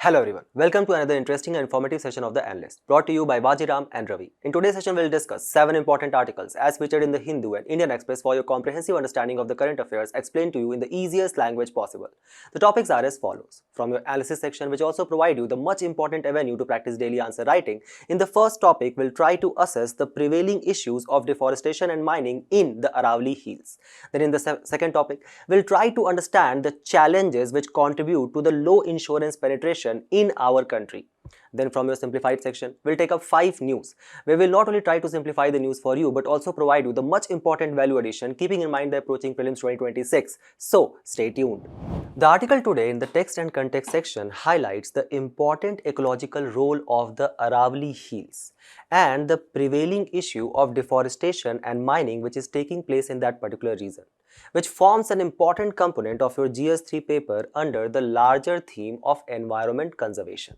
Hello everyone, welcome to another interesting and informative session of the Analyst, brought to you by Vajiram and Ravi. In today's session, we'll discuss 7 important articles as featured in the Hindu and Indian Express for your comprehensive understanding of the current affairs explained to you in the easiest language possible. The topics are as follows. From your analysis section, which also provide you the much important avenue to practice daily answer writing, in the first topic, we'll try to assess the prevailing issues of deforestation and mining in the Aravalli Hills. Then in the second topic, we'll try to understand the challenges which contribute to the low insurance penetration in our country. Then from your simplified section, we'll take up 5 news. We will not only try to simplify the news for you, but also provide you the much important value addition, keeping in mind the approaching prelims 2026. So stay tuned. The article today in the text and context section highlights the important ecological role of the Aravalli Hills and the prevailing issue of deforestation and mining which is taking place in that particular region, which forms an important component of your GS3 paper under the larger theme of environment conservation.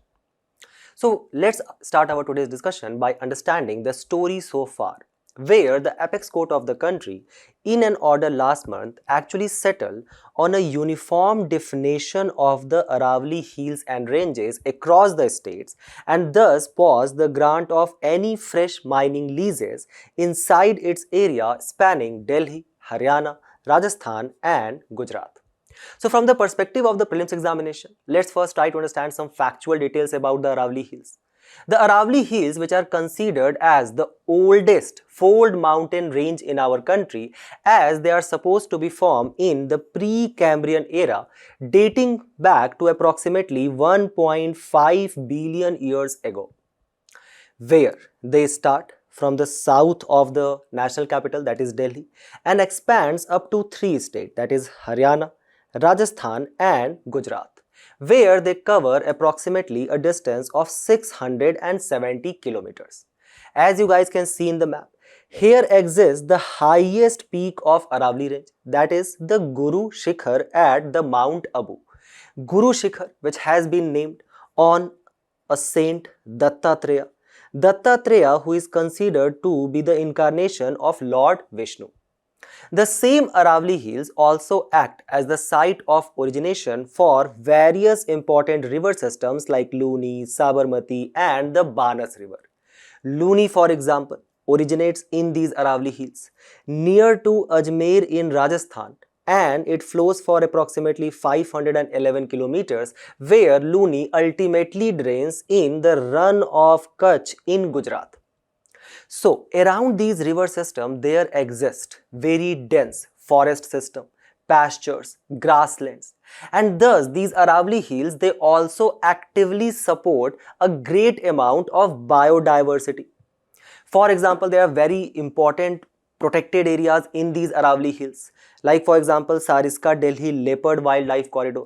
So let's start our today's discussion by understanding the story so far, where the apex court of the country in an order last month actually settled on a uniform definition of the Aravalli Hills and ranges across the states and thus paused the grant of any fresh mining leases inside its area spanning Delhi, Haryana, Rajasthan and Gujarat. So from the perspective of the prelims examination, let's first try to understand some factual details about the Aravalli Hills. The Aravalli Hills, which are considered as the oldest fold mountain range in our country, as they are supposed to be formed in the pre-Cambrian era, dating back to approximately 1.5 billion years ago, where they start from the south of the national capital, that is Delhi, and expands up to 3 states, that is Haryana, Rajasthan and Gujarat, where they cover approximately a distance of 670 kilometers. As you guys can see in the map, here exists the highest peak of Aravalli Range, that is the Guru Shikhar at the Mount Abu. Guru Shikhar, which has been named on a saint Dattatreya. Dattatreya, who is considered to be the incarnation of Lord Vishnu. The same Aravalli Hills also act as the site of origination for various important river systems like Luni, Sabarmati and the Banas River. Luni, for example, originates in these Aravalli Hills near to Ajmer in Rajasthan, and it flows for approximately 511 kilometers, where Luni ultimately drains in the Run of Kutch in Gujarat. So around these river systems there exist very dense forest system, pastures, grasslands, and thus these Aravalli Hills, they also actively support a great amount of biodiversity. For example, there are very important protected areas in these Aravalli Hills, like for example Sariska Delhi Leopard Wildlife Corridor.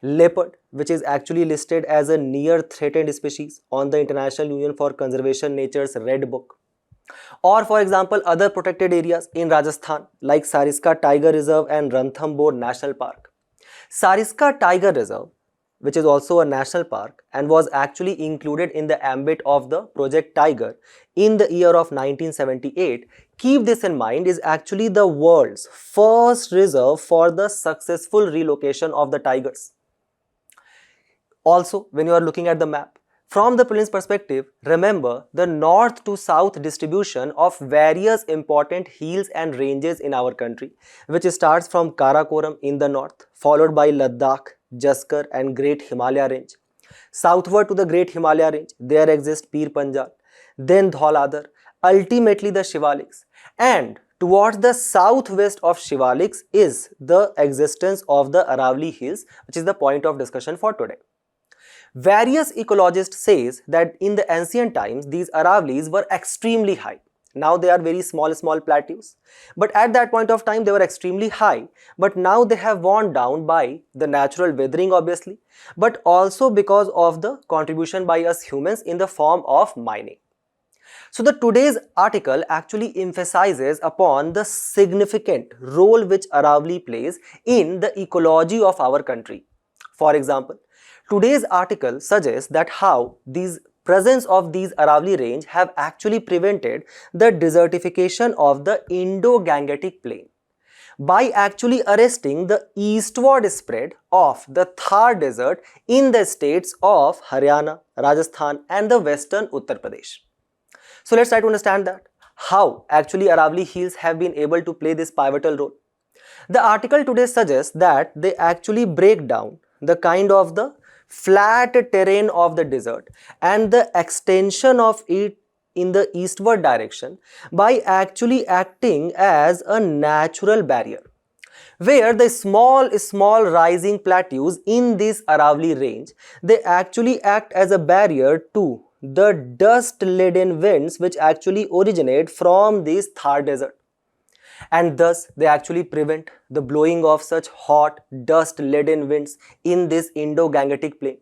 Leopard, which is actually listed as a near threatened species on the International Union for Conservation Nature's Red Book. Or for example, other protected areas in Rajasthan like Sariska Tiger Reserve and Ranthambore National Park. Sariska Tiger Reserve, which is also a national park and was actually included in the ambit of the Project Tiger in the year of 1978, keep this in mind, is actually the world's first reserve for the successful relocation of the tigers. Also, when you are looking at the map, from the prelims perspective, remember the north to south distribution of various important hills and ranges in our country, which starts from Karakoram in the north, followed by Ladakh, Jaskar and Great Himalaya Range. Southward to the Great Himalaya Range, there exists Pir Panjal, then Dhauladhar, ultimately the Shivaliks, and towards the southwest of Shivaliks is the existence of the Aravalli Hills, which is the point of discussion for today. Various ecologists says that in the ancient times, these Aravallis were extremely high. Now they are very small plateaus. But at that point of time, they were extremely high. But now they have worn down by the natural weathering, obviously, but also because of the contribution by us humans in the form of mining. So the today's article actually emphasizes upon the significant role which Aravalli plays in the ecology of our country. For example, today's article suggests that how these presence of these Aravalli Range have actually prevented the desertification of the Indo-Gangetic Plain. by actually arresting the eastward spread of the Thar Desert in the states of Haryana, Rajasthan and the western Uttar Pradesh. So let's try to understand that. How actually Aravalli Hills have been able to play this pivotal role. The article today suggests that they actually break down the kind of the flat terrain of the desert and the extension of it in the eastward direction by actually acting as a natural barrier, where the small rising plateaus in this Aravalli range, they actually act as a barrier to the dust laden winds which actually originate from this Thar desert, and thus they actually prevent the blowing of such hot dust laden winds in this Indo-Gangetic plain,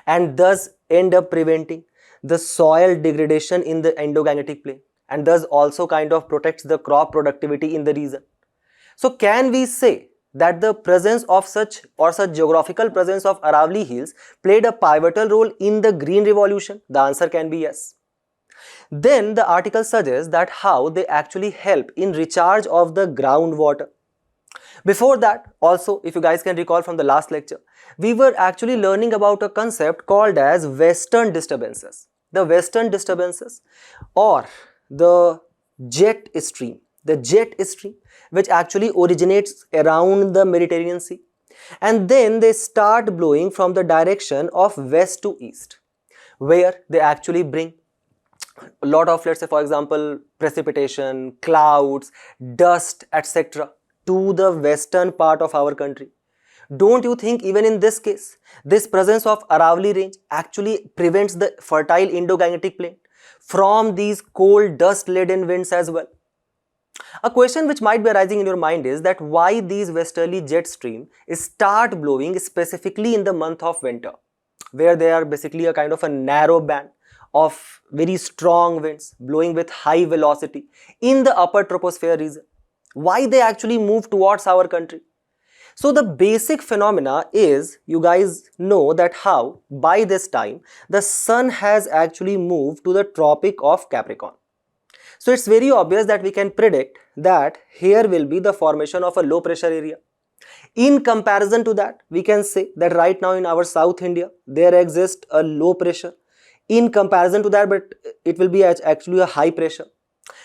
and thus end up preventing the soil degradation in the Indo-Gangetic plain, and thus also kind of protects the crop productivity in the region. So can we say that the presence of such geographical presence of Aravalli Hills played a pivotal role in the green revolution? The answer can be yes. Then the article suggests that how they actually help in recharge of the groundwater. Before that, also, if you guys can recall from the last lecture, we were actually learning about a concept called as western disturbances. The western disturbances or the jet stream which actually originates around the Mediterranean Sea, and then they start blowing from the direction of west to east, where they actually bring a lot of, let's say for example, precipitation, clouds, dust, etc. to the western part of our country. Don't you think even in this case, this presence of Aravalli Range actually prevents the fertile Indo-Gangetic plain from these cold dust-laden winds as well? A question which might be arising in your mind is that why these westerly jet stream start blowing specifically in the month of winter, where they are basically a kind of a narrow band of very strong winds blowing with high velocity in the upper troposphere region. Why they actually move towards our country? So the basic phenomena is, you guys know that how by this time the sun has actually moved to the Tropic of Capricorn. So it's very obvious that we can predict that here will be the formation of a low pressure area. In comparison to that, we can say that right now in our South India, there exists a low pressure. In comparison to that, but it will be actually a high pressure.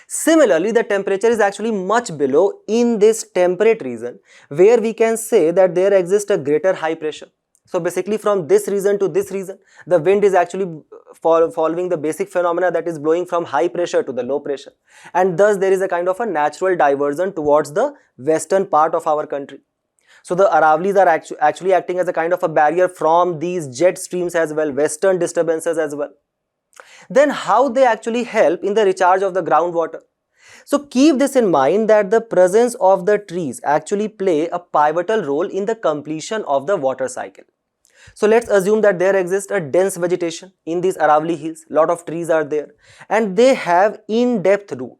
Similarly, the temperature is actually much below in this temperate region, where we can say that there exists a greater high pressure. So basically from this region to this region, the wind is actually following the basic phenomena, that is blowing from high pressure to the low pressure. And thus there is a kind of a natural diversion towards the western part of our country. So the Aravallis are actually acting as a kind of a barrier from these jet streams as well, western disturbances as well. Then how they actually help in the recharge of the groundwater? So keep this in mind that the presence of the trees actually play a pivotal role in the completion of the water cycle. So let's assume that there exists a dense vegetation in these Aravalli Hills, lot of trees are there and they have in-depth root.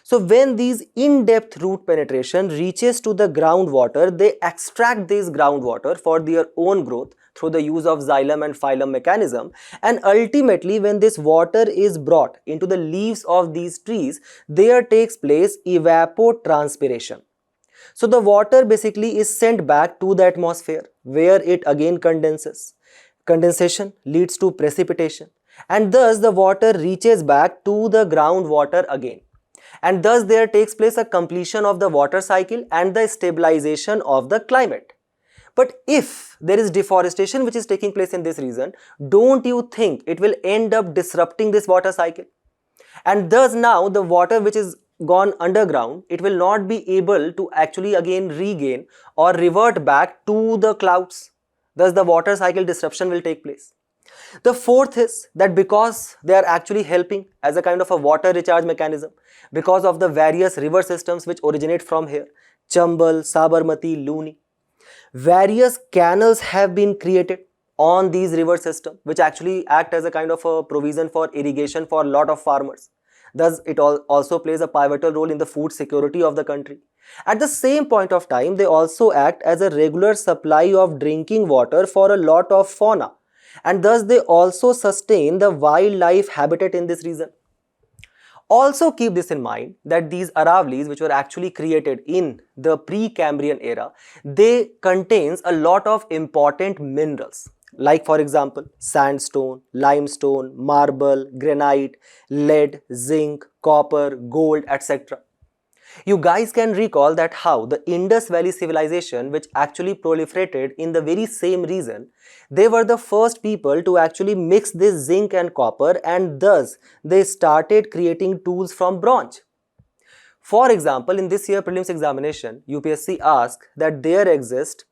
So when these in-depth root penetration reaches to the groundwater, they extract this groundwater for their own growth through the use of xylem and phylum mechanism, and ultimately when this water is brought into the leaves of these trees, there takes place evapotranspiration. So the water basically is sent back to the atmosphere where it again condenses. Condensation leads to precipitation and thus the water reaches back to the groundwater again. And thus there takes place a completion of the water cycle and the stabilization of the climate. But if there is deforestation which is taking place in this region, don't you think it will end up disrupting this water cycle? And thus now the water which is gone underground, it will not be able to actually again regain or revert back to the clouds. Thus the water cycle disruption will take place. The fourth is that because they are actually helping as a kind of a water recharge mechanism, because of the various river systems which originate from here, Chambal, Sabarmati, Luni, various canals have been created on these river systems which actually act as a kind of a provision for irrigation for a lot of farmers. Thus, it also plays a pivotal role in the food security of the country. At the same point of time, they also act as a regular supply of drinking water for a lot of fauna, and thus they also sustain the wildlife habitat in this region. Also keep this in mind that these Aravallis, which were actually created in the Precambrian era, they contains a lot of important minerals, like for example sandstone, limestone, marble, granite, lead, zinc, copper, gold, etc. You guys can recall that how the Indus Valley civilization, which actually proliferated in the very same region, they were the first people to actually mix this zinc and copper, and thus they started creating tools from bronze. For example, in this year prelims examination, UPSC asked that there exists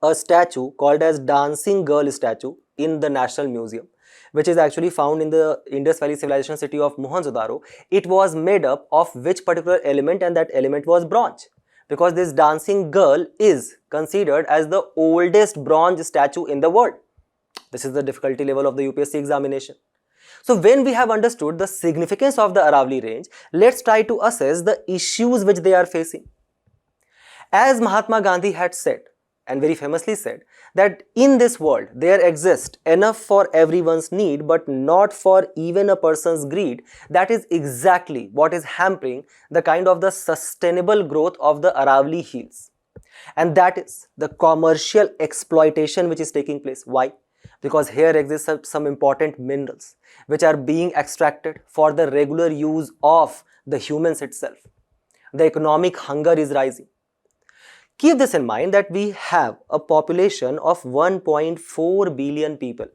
a statue called as Dancing Girl statue in the National Museum, which is actually found in the Indus Valley civilization city of Mohenjo-daro. It was made up of which particular element, and that element was bronze, because this dancing girl is considered as the oldest bronze statue in the world. This is the difficulty level of the UPSC examination. So when we have understood the significance of the Aravalli Range, let's try to assess the issues which they are facing. As Mahatma Gandhi had said, and very famously said, that in this world there exists enough for everyone's need but not for even a person's greed. That is exactly what is hampering the kind of the sustainable growth of the Aravalli Hills. And that is the commercial exploitation which is taking place. Why? Because here exists some important minerals which are being extracted for the regular use of the humans itself. The economic hunger is rising. Keep this in mind that we have a population of 1.4 billion people.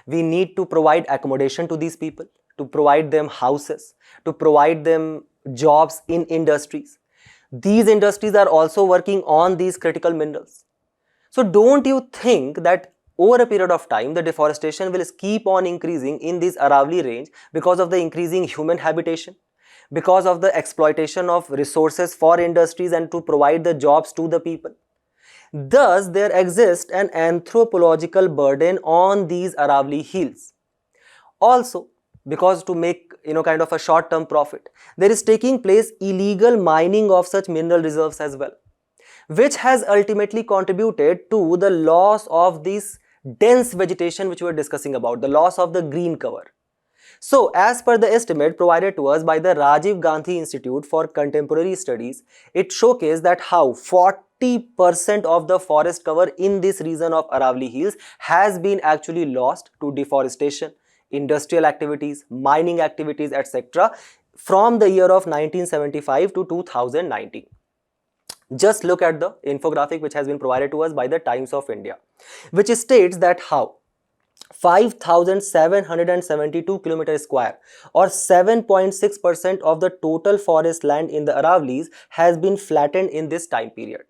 We need to provide accommodation to these people, to provide them houses, to provide them jobs in industries. These industries are also working on these critical minerals. So don't you think that over a period of time the deforestation will keep on increasing in this Aravalli Range because of the increasing human habitation, because of the exploitation of resources for industries and to provide the jobs to the people? Thus, there exists an anthropological burden on these Aravalli Hills. Also, because to make kind of a short-term profit, there is taking place illegal mining of such mineral reserves as well, which has ultimately contributed to the loss of this dense vegetation which we were discussing about, the loss of the green cover. So, as per the estimate provided to us by the Rajiv Gandhi Institute for Contemporary Studies, it showcased that how 40% of the forest cover in this region of Aravalli Hills has been actually lost to deforestation, industrial activities, mining activities, etc. from the year of 1975 to 2019. Just look at the infographic which has been provided to us by the Times of India, which states that how 5,772 km square or 7.6% of the total forest land in the Aravallis has been flattened in this time period.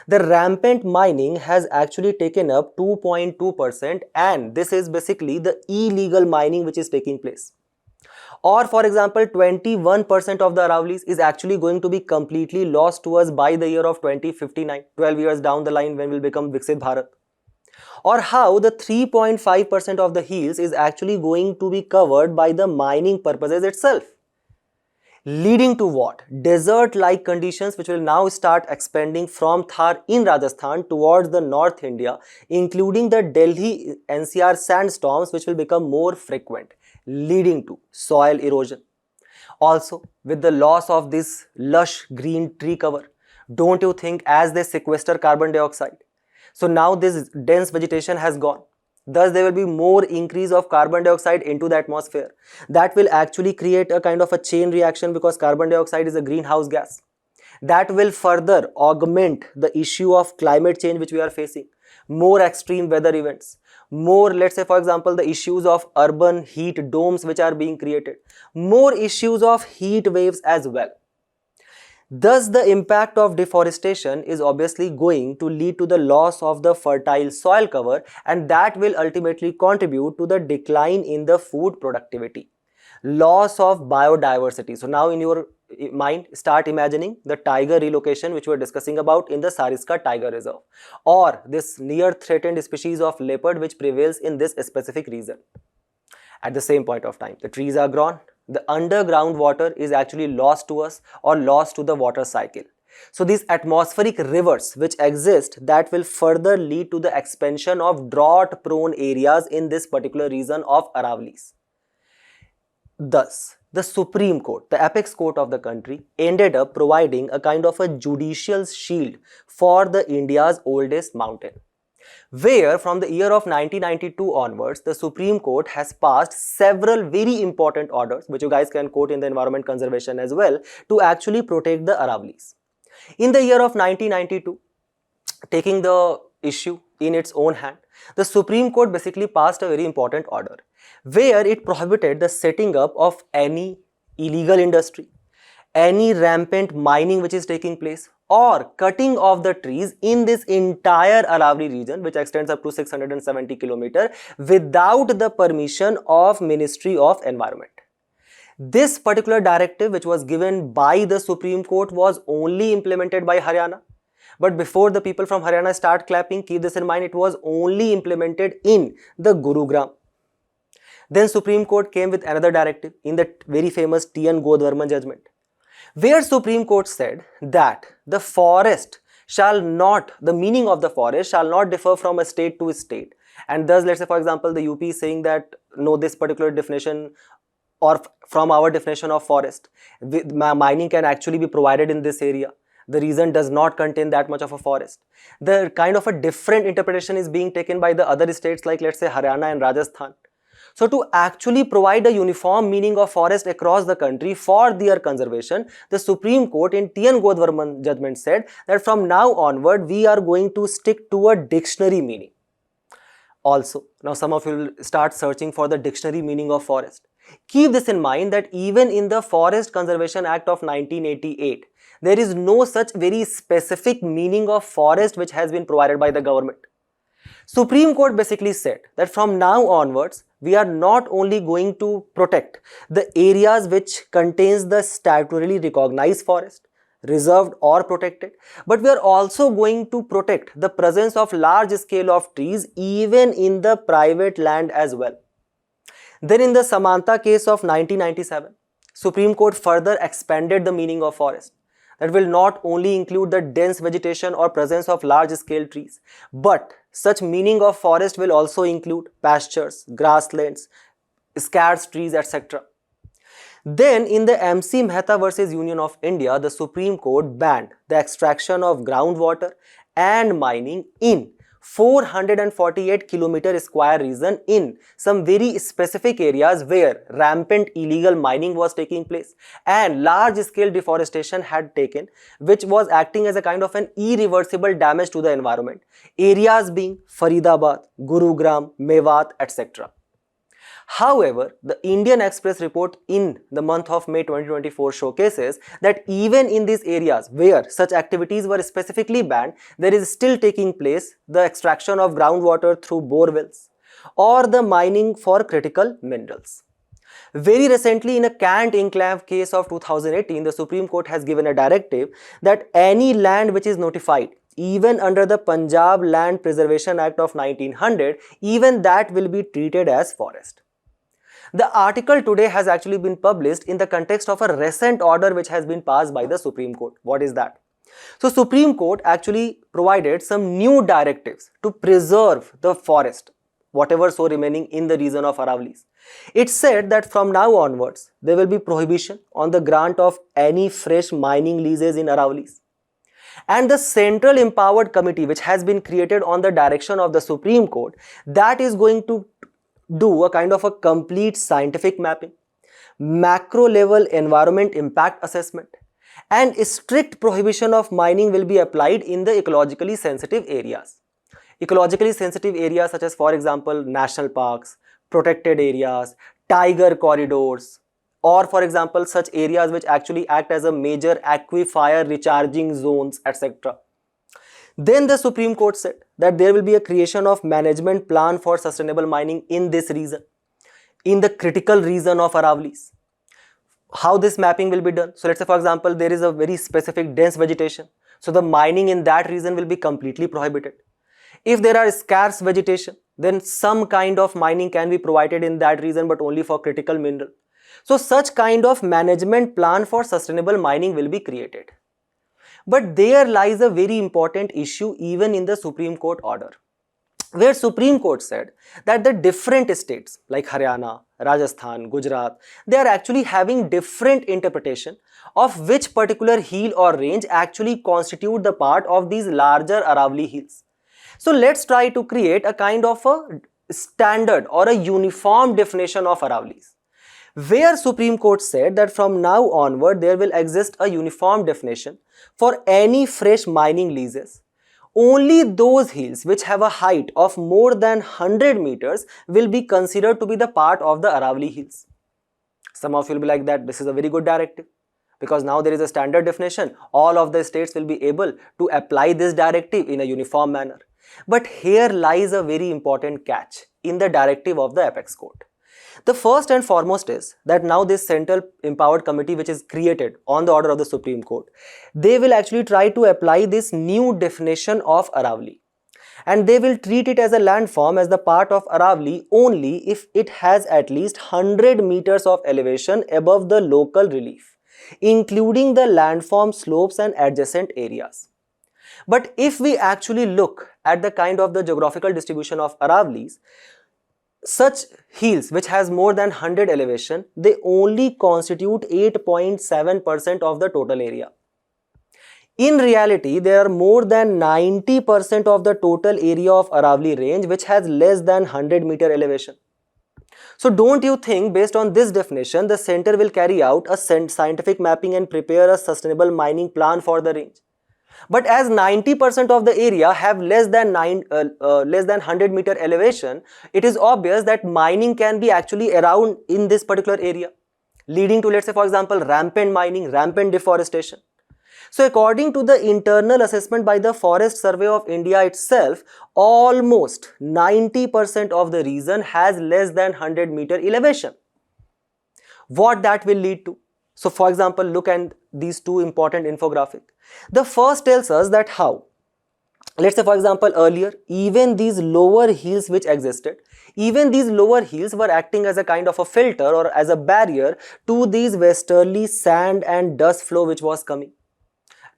The rampant mining has actually taken up 2.2%, and this is basically the illegal mining which is taking place. Or for example, 21% of the Aravallis is actually going to be completely lost to us by the year of 2059, 12 years down the line when we will become Viksit Bharat. Or how the 3.5% of the hills is actually going to be covered by the mining purposes itself, leading to what? Desert-like conditions which will now start expanding from Thar in Rajasthan towards the North India, including the Delhi NCR sandstorms which will become more frequent, leading to soil erosion. Also, with the loss of this lush green tree cover, don't you think as they sequester carbon dioxide, so now this dense vegetation has gone. Thus, there will be more increase of carbon dioxide into the atmosphere. That will actually create a kind of a chain reaction, because carbon dioxide is a greenhouse gas. That will further augment the issue of climate change which we are facing. More extreme weather events. More, let's say for example, the issues of urban heat domes which are being created. More issues of heat waves as well. Thus, the impact of deforestation is obviously going to lead to the loss of the fertile soil cover, and that will ultimately contribute to the decline in the food productivity. Loss of biodiversity. So now in your mind, start imagining the tiger relocation which we were discussing about in the Sariska Tiger Reserve, or this near threatened species of leopard which prevails in this specific region. At the same point of time, the trees are gone. The underground water is actually lost to us or lost to the water cycle. So these atmospheric rivers which exist, that will further lead to the expansion of drought prone areas in this particular region of Aravallis. Thus, the Supreme Court, the apex court of the country, ended up providing a kind of a judicial shield for the India's oldest mountain, where from the year of 1992 onwards, the Supreme Court has passed several very important orders, which you guys can quote in the environment conservation as well, to actually protect the Aravallis. In the year of 1992, taking the issue in its own hand, the Supreme Court basically passed a very important order, where it prohibited the setting up of any illegal industry, any rampant mining which is taking place, or cutting of the trees in this entire Aravalli region, which extends up to 670 kilometers, without the permission of Ministry of Environment. This particular directive, which was given by the Supreme Court, was only implemented by Haryana. But before the people from Haryana start clapping, keep this in mind, it was only implemented in the Gurugram. Then Supreme Court came with another directive in the very famous T.N. Godvarman judgment, where Supreme Court said that the meaning of the forest shall not differ from a state to a state. And thus, let's say for example, the UP is saying that no, this particular definition or from our definition of forest, mining can actually be provided in this area. The region does not contain that much of a forest. The kind of a different interpretation is being taken by the other states like let's say Haryana and Rajasthan. So to actually provide a uniform meaning of forest across the country for their conservation, the Supreme Court in T.N. Godvarman judgment said that from now onward we are going to stick to a dictionary meaning. Also, now some of you will start searching for the dictionary meaning of forest. Keep this in mind that even in the Forest Conservation Act of 1988, there is no such very specific meaning of forest which has been provided by the government. Supreme Court basically said that from now onwards, we are not only going to protect the areas which contains the statutorily recognized forest, reserved or protected, but we are also going to protect the presence of large scale of trees even in the private land as well. Then in the Samanta case of 1997, Supreme Court further expanded the meaning of forest. That will not only include the dense vegetation or presence of large scale trees, but such meaning of forest will also include pastures, grasslands, scarce trees, etc. Then in the MC Mehta versus Union of India, the Supreme Court banned the extraction of groundwater and mining in 448 kilometer square region in some very specific areas where rampant illegal mining was taking place and large scale deforestation had taken, which was acting as a kind of an irreversible damage to the environment. Areas being Faridabad, Gurugram, Mewat, etc. However, the Indian Express report in the month of May 2024 showcases that even in these areas where such activities were specifically banned, there is still taking place the extraction of groundwater through bore wells or the mining for critical minerals. Very recently, in a Kant Enclave case of 2018, the Supreme Court has given a directive that any land which is notified even under the Punjab Land Preservation Act of 1900, even that will be treated as forest. The article today has actually been published in the context of a recent order which has been passed by the Supreme Court. What is that? So Supreme Court actually provided some new directives to preserve the forest, whatever so remaining in the region of Aravallis. It said that from now onwards, there will be prohibition on the grant of any fresh mining leases in Aravallis. And the Central Empowered Committee, which has been created on the direction of the Supreme Court, that is going to do a kind of a complete scientific mapping, macro level environment impact assessment, and strict prohibition of mining will be applied in the ecologically sensitive areas. Ecologically sensitive areas such as, for example, national parks, protected areas, tiger corridors, or for example, such areas which actually act as a major aquifer recharging zones, etc. Then the Supreme Court said that there will be a creation of management plan for sustainable mining in this region, in the critical region of Aravallis. How this mapping will be done? So let's say for example, there is a very specific dense vegetation. So the mining in that region will be completely prohibited. If there are scarce vegetation, then some kind of mining can be provided in that region, but only for critical mineral. So such kind of management plan for sustainable mining will be created. But there lies a very important issue even in the Supreme Court order. where Supreme Court said that the different states like Haryana, Rajasthan, Gujarat, they are actually having different interpretation of which particular hill or range actually constitute the part of these larger Aravalli hills. So let's try to create a kind of a standard or a uniform definition of Aravallis, where Supreme Court said that from now onward there will exist a uniform definition for any fresh mining leases. Only those hills which have a height of more than 100 meters will be considered to be the part of the Aravalli hills. Some of you will be like that this is a very good directive, because now there is a standard definition. All of the states will be able to apply this directive in a uniform manner. But here lies a very important catch in the directive of the Apex Court. The first and foremost is that now this central empowered committee which is created on the order of the Supreme Court, they will actually try to apply this new definition of Aravalli, and they will treat it as a landform as the part of Aravalli only if it has at least 100 meters of elevation above the local relief, including the landform slopes and adjacent areas. But if we actually look at the kind of the geographical distribution of Aravallis, such hills which has more than 100 elevation, they only constitute 8.7% of the total area. In reality, there are more than 90% of the total area of Aravalli range which has less than 100 meter elevation. So don't you think based on this definition, the center will carry out a scientific mapping and prepare a sustainable mining plan for the range? But as 90% of the area have less than 100 meter elevation, it is obvious that mining can be actually around in this particular area, leading to, let's say for example, rampant mining, rampant deforestation. So according to the internal assessment by the Forest Survey of India itself, almost 90% of the region has less than 100 meter elevation. What that will lead to? So for example, look at these two important infographics. The first tells us that how, let's say for example, earlier even these lower hills which existed, even these lower hills were acting as a kind of a filter or as a barrier to these westerly sand and dust flow which was coming,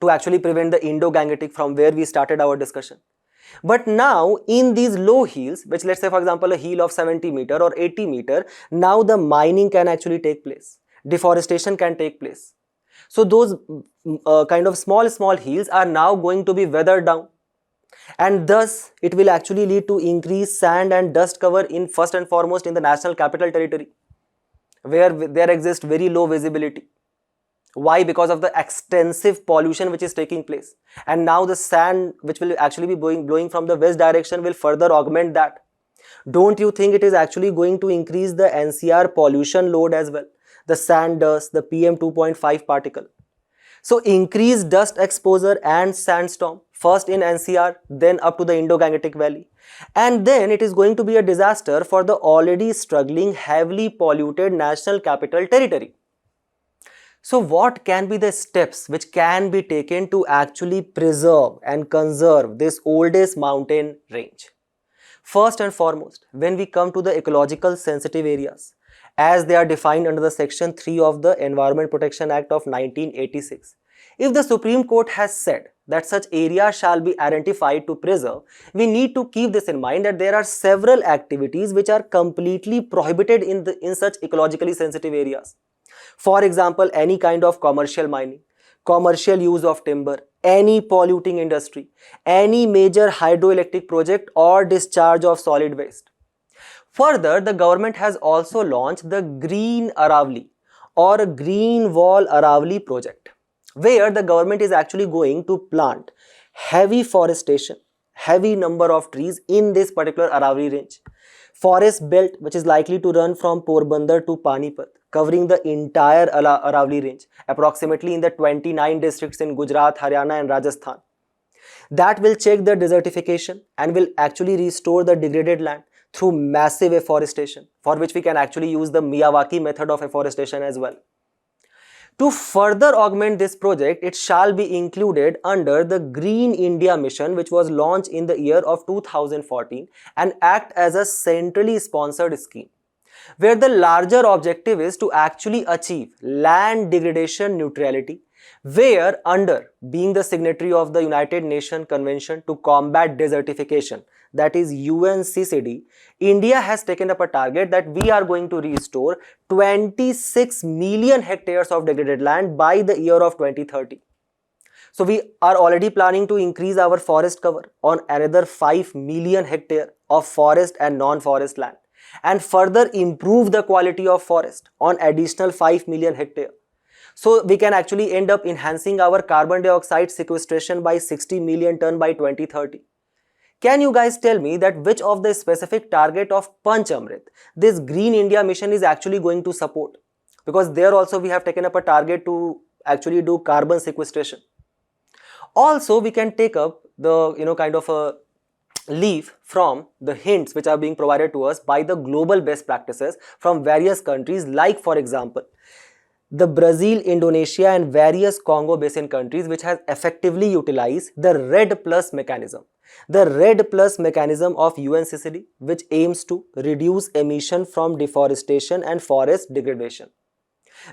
to actually prevent the Indo-Gangetic from where we started our discussion. But now in these low hills, which let's say for example a hill of 70 meter or 80 meter, now the mining can actually take place, deforestation can take place. So those kind of small hills are now going to be weathered down, and thus it will actually lead to increased sand and dust cover in first and foremost in the National Capital Territory, where there exists very low visibility. Why? Because of the extensive pollution which is taking place, and now the sand which will actually be blowing from the west direction will further augment that. Don't you think it is actually going to increase the NCR pollution load as well? The sand dust, the PM 2.5 particle. So increased dust exposure and sandstorm, first in NCR, then up to the Indo-Gangetic Valley. And then it is going to be a disaster for the already struggling, heavily polluted National Capital Territory. So what can be the steps which can be taken to actually preserve and conserve this oldest mountain range? First and foremost, when we come to the ecological sensitive areas, as they are defined under the section 3 of the Environment Protection Act of 1986. If the Supreme Court has said that such areas shall be identified to preserve, we need to keep this in mind that there are several activities which are completely prohibited in such ecologically sensitive areas. For example, any kind of commercial mining, commercial use of timber, any polluting industry, any major hydroelectric project or discharge of solid waste. Further, the government has also launched the Green Aravalli or Green Wall Aravalli project, where the government is actually going to plant heavy forestation, heavy number of trees in this particular Aravalli range. Forest belt which is likely to run from Porbandar to Panipat, covering the entire Aravalli range, approximately in the 29 districts in Gujarat, Haryana and Rajasthan. That will check the desertification and will actually restore the degraded land through massive afforestation, for which we can actually use the Miyawaki method of afforestation as well. To further augment this project, it shall be included under the Green India Mission, which was launched in the year of 2014 and act as a centrally sponsored scheme, where the larger objective is to actually achieve land degradation neutrality where under being the signatory of the United Nations Convention to Combat Desertification, that is UNCCD, India has taken up a target that we are going to restore 26 million hectares of degraded land by the year of 2030. So we are already planning to increase our forest cover on another 5 million hectare of forest and non-forest land, and further improve the quality of forest on additional 5 million hectare. So we can actually end up enhancing our carbon dioxide sequestration by 60 million ton by 2030. Can you guys tell me that which of the specific target of Panch Amrit this Green India mission is actually going to support? Because there also we have taken up a target to actually do carbon sequestration. Also, we can take up the kind of a leaf from the hints which are being provided to us by the global best practices from various countries, like for example the Brazil, Indonesia and various Congo basin countries which has effectively utilized the RED Plus mechanism. The RED Plus mechanism of UNCCD, which aims to reduce emission from deforestation and forest degradation,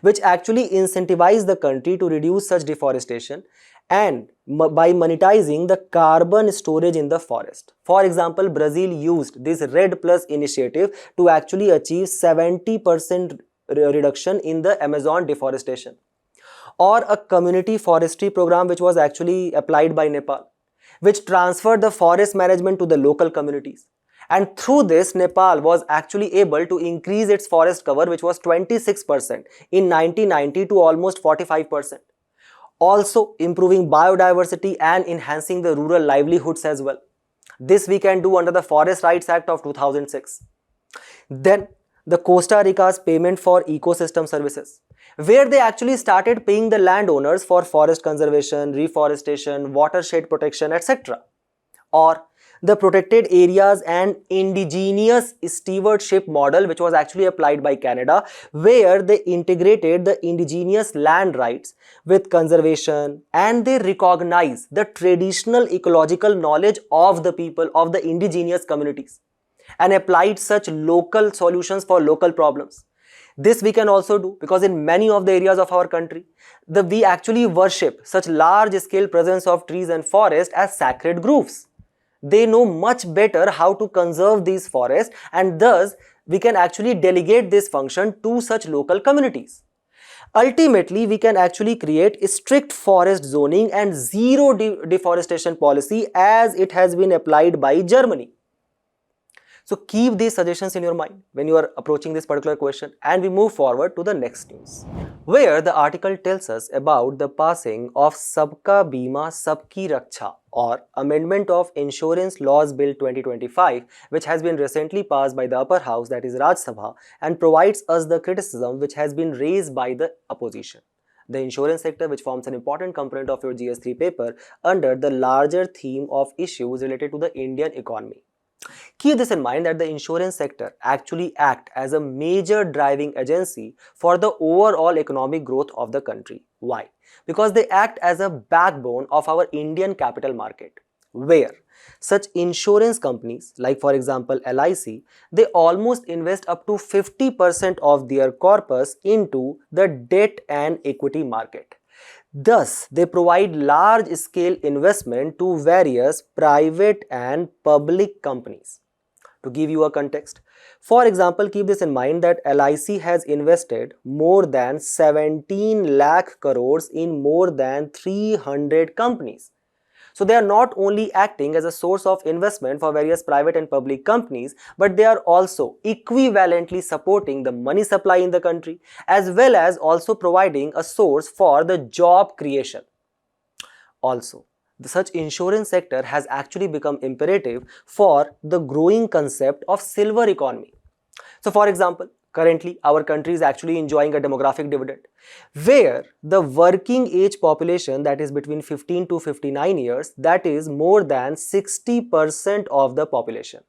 which actually incentivize the country to reduce such deforestation and by monetizing the carbon storage in the forest. For example, Brazil used this RED Plus initiative to actually achieve 70% reduction in the Amazon deforestation, or a community forestry program which was actually applied by Nepal, which transferred the forest management to the local communities. And through this, Nepal was actually able to increase its forest cover, which was 26% in 1990 to almost 45%. Also improving biodiversity and enhancing the rural livelihoods as well. This we can do under the Forest Rights Act of 2006. Then the Costa Rica's payment for ecosystem services, where they actually started paying the landowners for forest conservation, reforestation, watershed protection, etc. Or the protected areas and indigenous stewardship model, which was actually applied by Canada, where they integrated the indigenous land rights with conservation and they recognize the traditional ecological knowledge of the people of the indigenous communities and applied such local solutions for local problems. This we can also do because in many of the areas of our country, we actually worship such large scale presence of trees and forest as sacred groves. They know much better how to conserve these forests, and thus we can actually delegate this function to such local communities. Ultimately, we can actually create a strict forest zoning and zero deforestation policy as it has been applied by Germany. So keep these suggestions in your mind when you are approaching this particular question, and we move forward to the next news, where the article tells us about the passing of Sabka Bima Sabki Raksha, or Amendment of Insurance Laws Bill 2025, which has been recently passed by the upper house, that is Raj Sabha, and provides us the criticism which has been raised by the opposition. The insurance sector, which forms an important component of your GS3 paper under the larger theme of issues related to the Indian economy. Keep this in mind that the insurance sector actually acts as a major driving agency for the overall economic growth of the country. Why? Because they act as a backbone of our Indian capital market, where such insurance companies like for example LIC, they almost invest up to 50% of their corpus into the debt and equity market. Thus, they provide large-scale investment to various private and public companies. To give you a context, for example, keep this in mind that LIC has invested more than 17 lakh crores in more than 300 companies. So they are not only acting as a source of investment for various private and public companies, but they are also equivalently supporting the money supply in the country, as well as also providing a source for the job creation. Also, such insurance sector has actually become imperative for the growing concept of silver economy. So for example, currently our country is actually enjoying a demographic dividend, where the working age population, that is between 15 to 59 years, that is more than 60% of the population.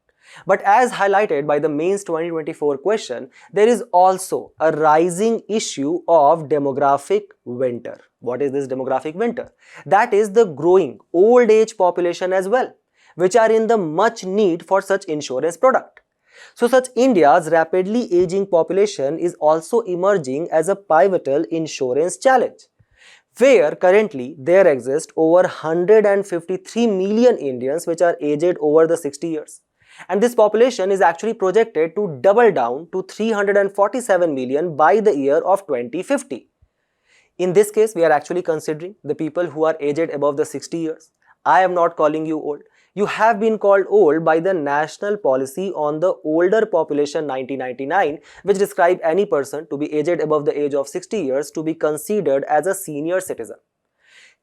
But as highlighted by the mains 2024 question, there is also a rising issue of demographic winter. What is this demographic winter? That is the growing old age population as well, which are in the much need for such insurance product. So such India's rapidly aging population is also emerging as a pivotal insurance challenge, where currently there exist over 153 million Indians which are aged over the 60 years. And this population is actually projected to double down to 347 million by the year of 2050. In this case, we are actually considering the people who are aged above the 60 years. I am not calling you old. You have been called old by the National Policy on the Older Population 1999, which describe any person to be aged above the age of 60 years to be considered as a senior citizen.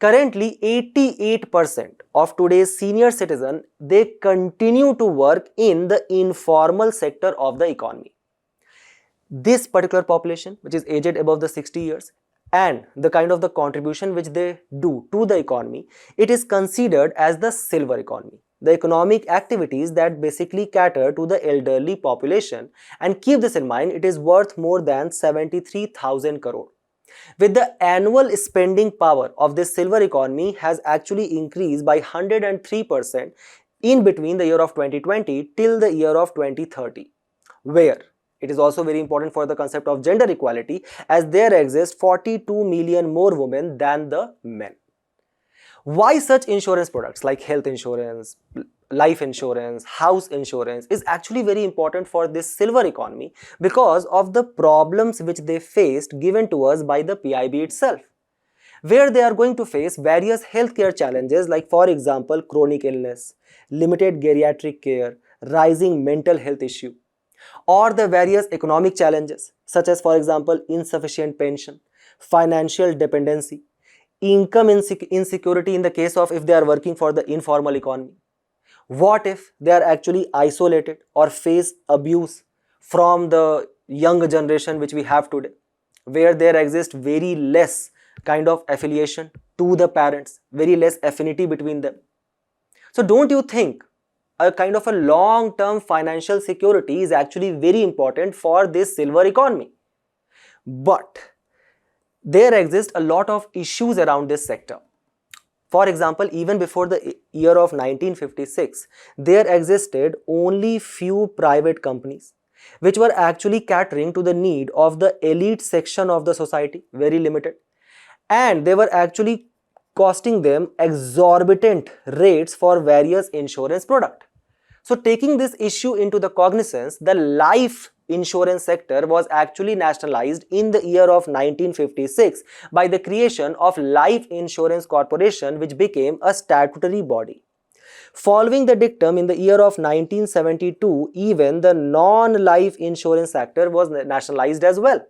Currently, 88% of today's senior citizens, they continue to work in the informal sector of the economy. This particular population, which is aged above the 60 years, and the kind of the contribution which they do to the economy, it is considered as the silver economy. The economic activities that basically cater to the elderly population, and keep this in mind, it is worth more than 73,000 crore. With the annual spending power of this silver economy has actually increased by 103% in between the year of 2020 till the year of 2030, where it is also very important for the concept of gender equality, as there exist 42 million more women than the men. Why such insurance products like health insurance, life insurance, house insurance is actually very important for this silver economy? Because of the problems which they faced given to us by the PIB itself, where they are going to face various healthcare challenges like, for example, chronic illness, limited geriatric care, rising mental health issue, or the various economic challenges such as, for example, insufficient pension, financial dependency, income insecurity in the case of if they are working for the informal economy. What if they are actually isolated or face abuse from the younger generation which we have today, where there exists very less kind of affiliation to the parents, very less affinity between them. So don't you think a kind of a long-term financial security is actually very important for this silver economy? But there exist a lot of issues around this sector. For example, even before the year of 1956, there existed only few private companies which were actually catering to the need of the elite section of the society, very limited, and they were actually costing them exorbitant rates for various insurance products. So taking this issue into the cognizance, the life insurance sector was actually nationalized in the year of 1956 by the creation of Life Insurance Corporation, which became a statutory body. Following the dictum in the year of 1972, even the non-life insurance sector was nationalized as well.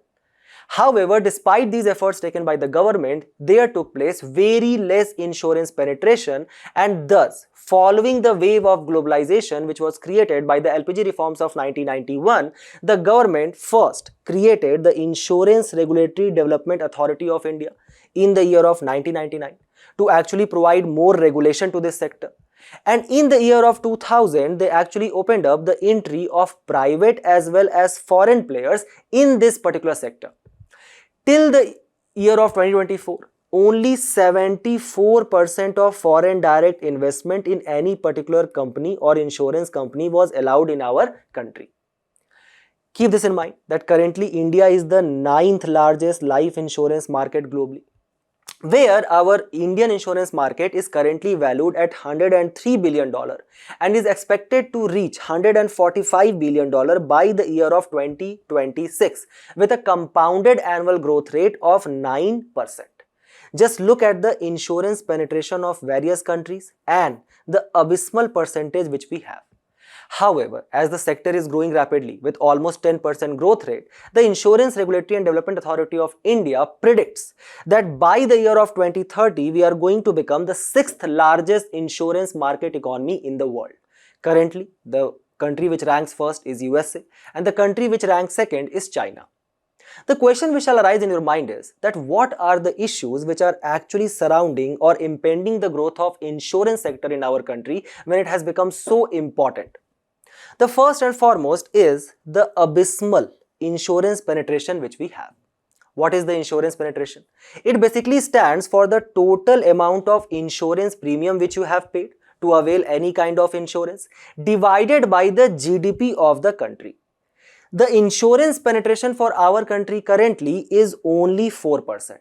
However, despite these efforts taken by the government, there took place very less insurance penetration, and thus, following the wave of globalization which was created by the LPG reforms of 1991, the government first created the Insurance Regulatory Development Authority of India in the year of 1999 to actually provide more regulation to this sector. And in the year of 2000, they actually opened up the entry of private as well as foreign players in this particular sector. Till the year of 2024, only 74% of foreign direct investment in any particular company or insurance company was allowed in our country. Keep this in mind that currently India is the 9th largest life insurance market globally, where our Indian insurance market is currently valued at $103 billion and is expected to reach $145 billion by the year of 2026 with a compounded annual growth rate of 9%. Just look at the insurance penetration of various countries and the abysmal percentage which we have. However, as the sector is growing rapidly with almost 10% growth rate, the Insurance Regulatory and Development Authority of India predicts that by the year of 2030, we are going to become the 6th largest insurance market economy in the world. Currently, the country which ranks first is USA and the country which ranks second is China. The question which shall arise in your mind is that what are the issues which are actually surrounding or impeding the growth of insurance sector in our country when it has become so important? The first and foremost is the abysmal insurance penetration which we have. What is the insurance penetration? It basically stands for the total amount of insurance premium which you have paid to avail any kind of insurance divided by the GDP of the country. The insurance penetration for our country currently is only 4%.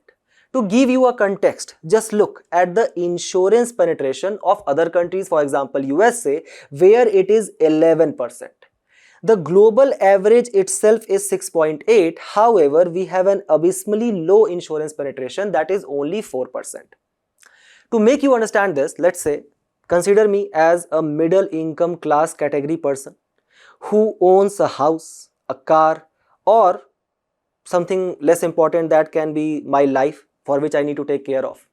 To give you a context, just look at the insurance penetration of other countries, for example USA, where it is 11%. The global average itself is 6.8. However, we have an abysmally low insurance penetration, that is only 4%. To make you understand this, let's say, consider me as a middle income class category person who owns a house, a car, or something less important, that can be my life, for which I need to take care of.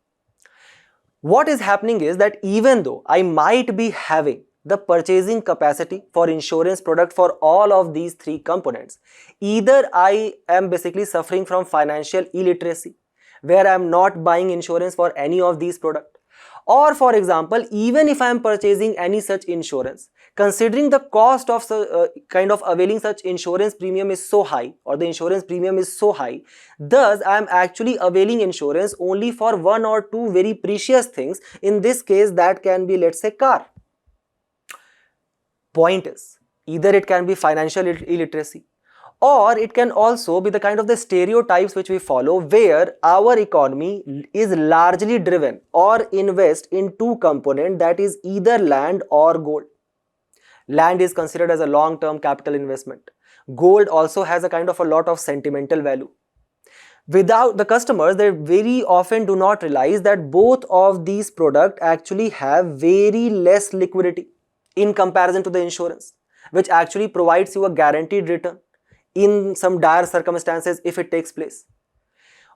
What is happening is that even though I might be having the purchasing capacity for insurance product for all of these three components, either I am basically suffering from financial illiteracy, where I am not buying insurance for any of these products, or for example, even if I am purchasing any such insurance, considering the cost of kind of availing such insurance premium is so high, or the insurance premium is so high, thus I am actually availing insurance only for one or two very precious things. In this case, that can be, let's say, car. Point is, either it can be financial illiteracy, or it can also be the kind of the stereotypes which we follow, where our economy is largely driven or invest in two components, that is either land or gold. Land is considered as a long-term capital investment. Gold also has a kind of a lot of sentimental value. Without the customers, they very often do not realize that both of these products actually have very less liquidity in comparison to the insurance, which actually provides you a guaranteed return in some dire circumstances if it takes place.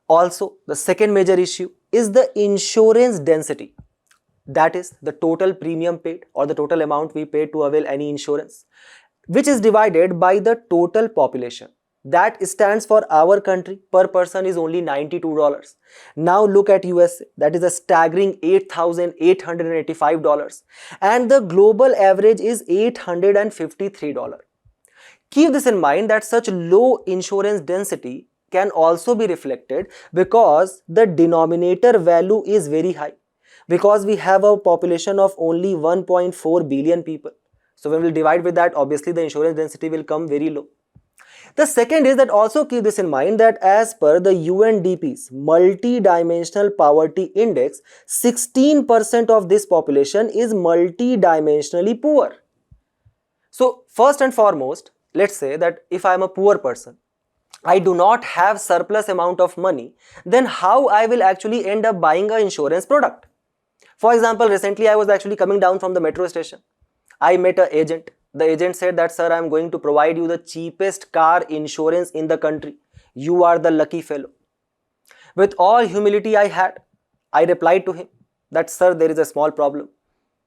Also, the second major issue is the insurance density. That is the total premium paid, or the total amount we pay to avail any insurance, which is divided by the total population. That stands for our country per person is only $92. Now look at USA, that is a staggering $8,885, and the global average is $853. Keep this in mind that such low insurance density can also be reflected because the denominator value is very high, because we have a population of only 1.4 billion people. So when we divide with that, obviously the insurance density will come very low. The second is that also keep this in mind that as per the UNDP's multi-dimensional poverty index, 16% of this population is multi-dimensionally poor. So first and foremost, let's say that if I am a poor person, I do not have surplus amount of money, then how I will actually end up buying an insurance product? For example, recently I was actually coming down from the metro station. I met an agent. The agent said that, sir, I am going to provide you the cheapest car insurance in the country. You are the lucky fellow. With all humility I had, I replied to him that, sir, there is a small problem.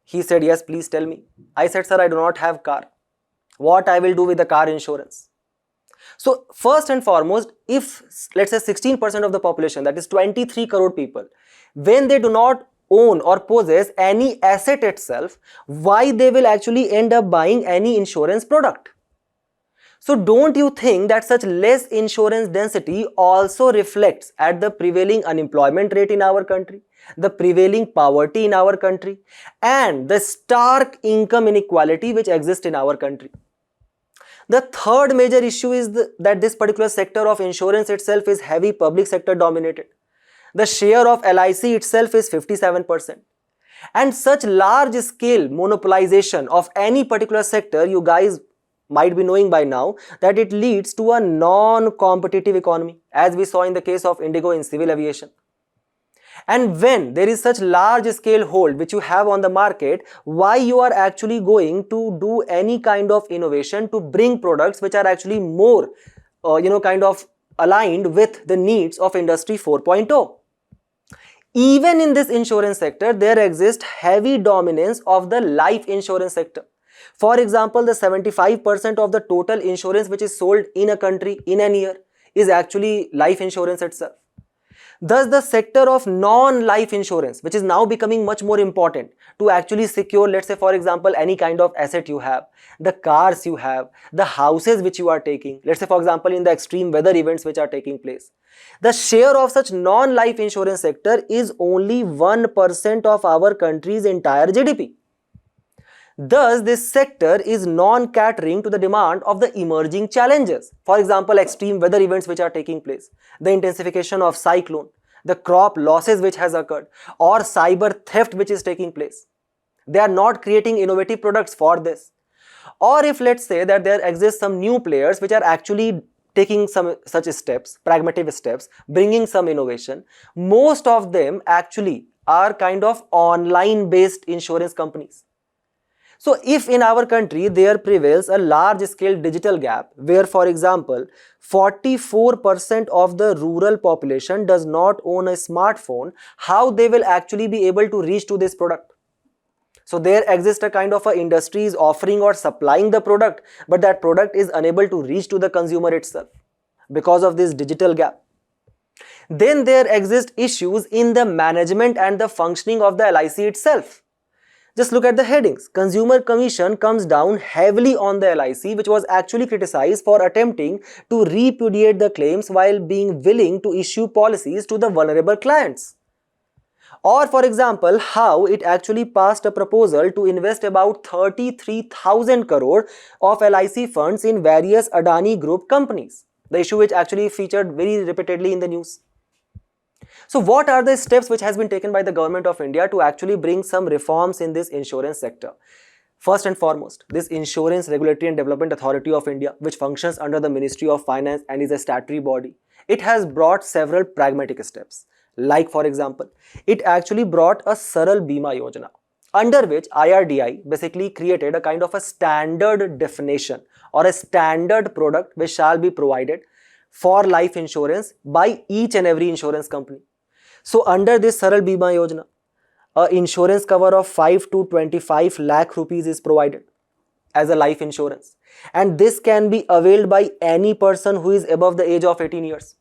He said, yes, please tell me. I said, sir, I do not have car. What I will do with the car insurance? So first and foremost, if let's say 16% of the population, that is 23 crore people, when they do not own or possess any asset itself, why they will actually end up buying any insurance product? So don't you think that such less insurance density also reflects at the prevailing unemployment rate in our country, the prevailing poverty in our country, and the stark income inequality which exists in our country? The third major issue is that this particular sector of insurance itself is heavy public sector dominated. The share of LIC itself is 57%. And such large scale monopolization of any particular sector, you guys might be knowing by now that it leads to a non-competitive economy, as we saw in the case of Indigo in civil aviation. And when there is such large scale hold which you have on the market, why you are actually going to do any kind of innovation to bring products which are actually more kind of aligned with the needs of industry 4.0? Even in this insurance sector, there exists heavy dominance of the life insurance sector. For example, the 75% of the total insurance which is sold in a country in a year is actually life insurance itself. Thus, the sector of non-life insurance, which is now becoming much more important to actually secure, let's say for example, any kind of asset you have, the cars you have, the houses which you are taking, let's say for example in the extreme weather events which are taking place. The share of such non-life insurance sector is only 1% of our country's entire GDP. Thus, this sector is non-catering to the demand of the emerging challenges. For example, extreme weather events which are taking place, the intensification of cyclone, the crop losses which has occurred, or cyber theft which is taking place. They are not creating innovative products for this. Or if let's say that there exists some new players which are actually taking some such steps, pragmatic steps, bringing some innovation, most of them actually are kind of online based insurance companies. So if in our country there prevails a large scale digital gap where, for example, 44% of the rural population does not own a smartphone, how they will actually be able to reach to this product? So there exists a kind of a industry is offering or supplying the product, but that product is unable to reach to the consumer itself because of this digital gap. Then there exist issues in the management and the functioning of the LIC itself. Just look at the headings. Consumer Commission comes down heavily on the LIC, which was actually criticized for attempting to repudiate the claims while being willing to issue policies to the vulnerable clients. Or for example, how it actually passed a proposal to invest about 33,000 crore of LIC funds in various Adani Group companies. The issue which actually featured very repeatedly in the news. So what are the steps which has been taken by the government of India to actually bring some reforms in this insurance sector? First and foremost, this Insurance Regulatory and Development Authority of India, which functions under the Ministry of Finance and is a statutory body, it has brought several pragmatic steps. Like for example, it actually brought a Saral Bima Yojana, under which IRDI basically created a kind of a standard definition or a standard product which shall be provided for life insurance by each and every insurance company. So under this Saral Bima Yojana, a insurance cover of 5 to 25 lakh rupees is provided as a life insurance, and this can be availed by any person who is above the age of 18 years.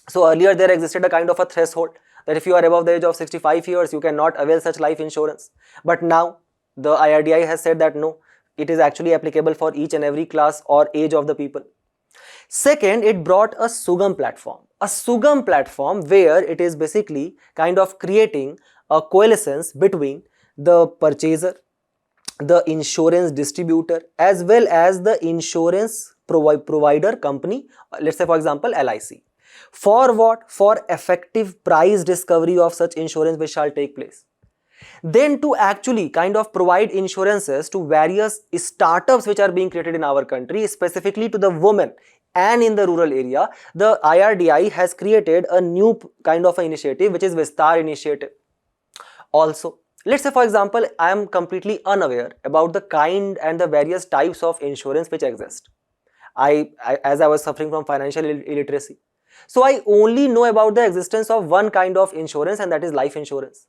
So earlier there existed a kind of a threshold that if you are above the age of 65 years, you cannot avail such life insurance. But now the IRDI has said that no, it is actually applicable for each and every class or age of the people. Second, it brought a Sugam platform where it is basically kind of creating a coalescence between the purchaser, the insurance distributor, as well as the insurance provider company, let's say for example LIC. For what? For effective price discovery of such insurance which shall take place. Then to actually kind of provide insurances to various startups which are being created in our country, specifically to the women and in the rural area, the IRDI has created a new kind of an initiative which is Vistar initiative. Also, let's say for example, I am completely unaware about the kind and the various types of insurance which exist. As I was suffering from financial illiteracy. So I only know about the existence of one kind of insurance, and that is life insurance.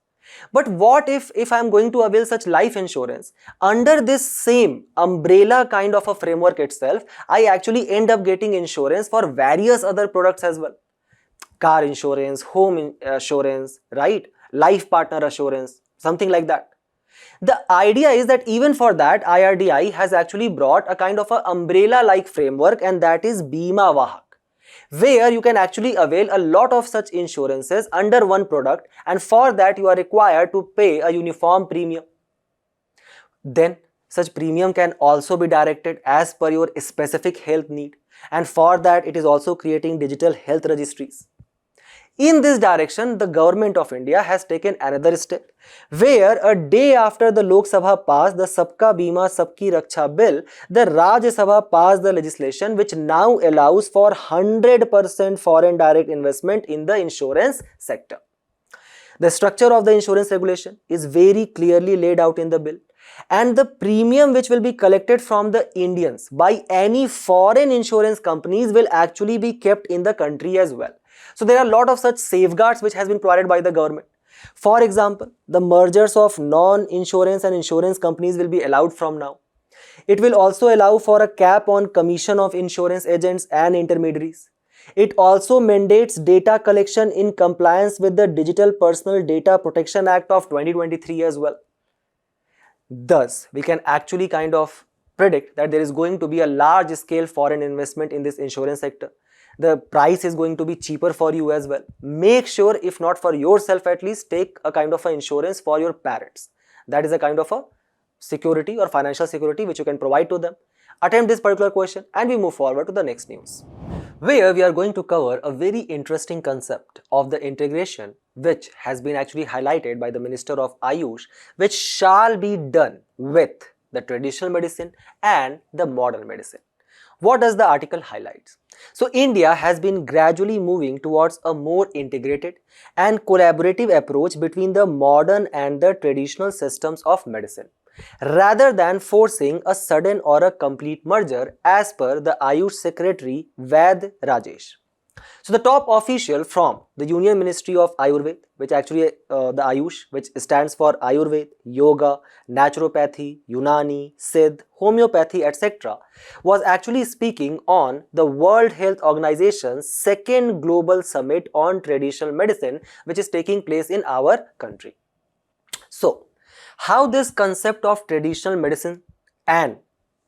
But what if I am going to avail such life insurance, under this same umbrella kind of a framework itself, I actually end up getting insurance for various other products as well. Car insurance, home insurance, right? Life partner assurance, something like that. The idea is that even for that, IRDI has actually brought a kind of a umbrella like framework, and that is Bima Vahak, where you can actually avail a lot of such insurances under one product, and for that you are required to pay a uniform premium. Then such premium can also be directed as per your specific health need, and for that it is also creating digital health registries. In this direction, the government of India has taken another step, where a day after the Lok Sabha passed the Sabka Bima Sabki Raksha bill, the Rajya Sabha passed the legislation which now allows for 100% foreign direct investment in the insurance sector. The structure of the insurance regulation is very clearly laid out in the bill, and the premium which will be collected from the Indians by any foreign insurance companies will actually be kept in the country as well. So there are a lot of such safeguards which has been provided by the government. For example, the mergers of non-insurance and insurance companies will be allowed from now. It will also allow for a cap on commission of insurance agents and intermediaries. It also mandates data collection in compliance with the Digital Personal Data Protection Act of 2023 as well. Thus, we can actually kind of predict that there is going to be a large scale foreign investment in this insurance sector. The price is going to be cheaper for you as well. Make sure, if not for yourself, at least take a kind of a insurance for your parents. That is a kind of a security or financial security which you can provide to them. attempt this particular question and we move forward to the next news, where we are going to cover a very interesting concept of the integration which has been actually highlighted by the Minister of Ayush, which shall be done with the traditional medicine and the modern medicine. What does the article highlights? So India has been gradually moving towards a more integrated and collaborative approach between the modern and the traditional systems of medicine, rather than forcing a sudden or a complete merger, as per the Ayush Secretary Vaid Rajesh. So the top official from the Union Ministry of Ayurveda, which actually the Ayush, which stands for Ayurveda, Yoga, Naturopathy, Unani, Siddh, Homeopathy, etc., was actually speaking on the World Health Organization's second global summit on traditional medicine, which is taking place in our country. So, how this concept of traditional medicine and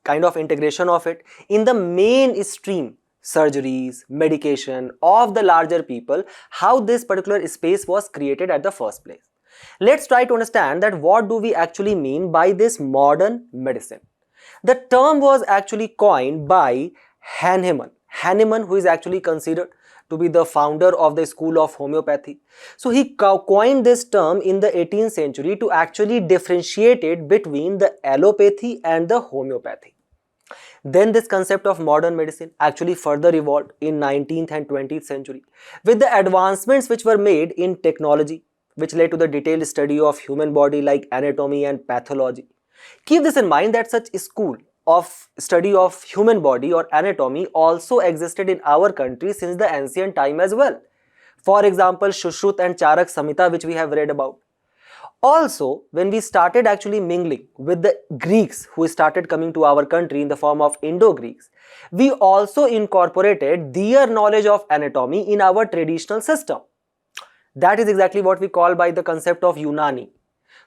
kind of integration of it in the mainstream surgeries, medication of the larger people, how this particular space was created at the first place. Let's try to understand that what do we actually mean by this modern medicine. The term was actually coined by Hahnemann, who is actually considered to be the founder of the school of homeopathy. So he coined this term in the 18th century to actually differentiate it between the allopathy and the homeopathy. Then this concept of modern medicine actually further evolved in 19th and 20th century with the advancements which were made in technology, which led to the detailed study of human body like anatomy and pathology. Keep this in mind that such school of study of human body or anatomy also existed in our country since the ancient time as well. For example, Shushrut and Charak Samhita, which we have read about. Also, when we started actually mingling with the Greeks who started coming to our country in the form of Indo-Greeks, we also incorporated their knowledge of anatomy in our traditional system. That is exactly what we call by the concept of Unani.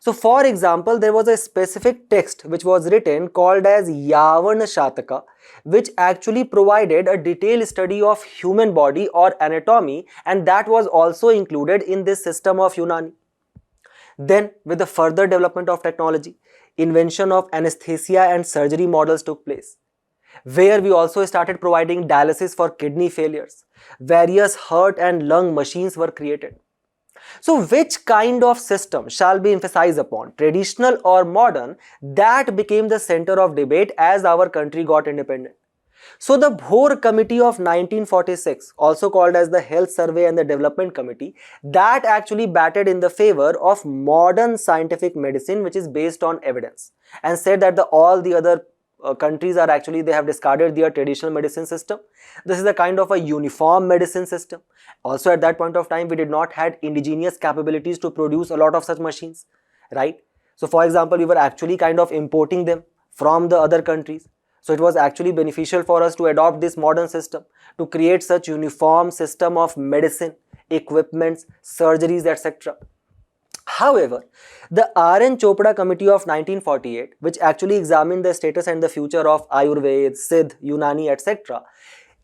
So, for example, there was a specific text which was written called as Yavana Shataka, which actually provided a detailed study of human body or anatomy, and that was also included in this system of Unani. Then, with the further development of technology, invention of anesthesia and surgery models took place, where we also started providing dialysis for kidney failures. Various heart and lung machines were created. So, which kind of system shall be emphasized upon, traditional or modern? That became the center of debate as our country got independent. So, the Bhor Committee of 1946, also called as the Health Survey and the Development Committee, that actually batted in the favor of modern scientific medicine, which is based on evidence, and said that all the other countries are actually, they have discarded their traditional medicine system. This is a kind of a uniform medicine system. Also at that point of time, we did not had indigenous capabilities to produce a lot of such machines, right? So for example, we were actually kind of importing them from the other countries. So it was actually beneficial for us to adopt this modern system, to create such uniform system of medicine, equipments, surgeries, etc. However, the R.N. Chopra Committee of 1948, which actually examined the status and the future of Ayurveda, Siddh, Unani, etc.,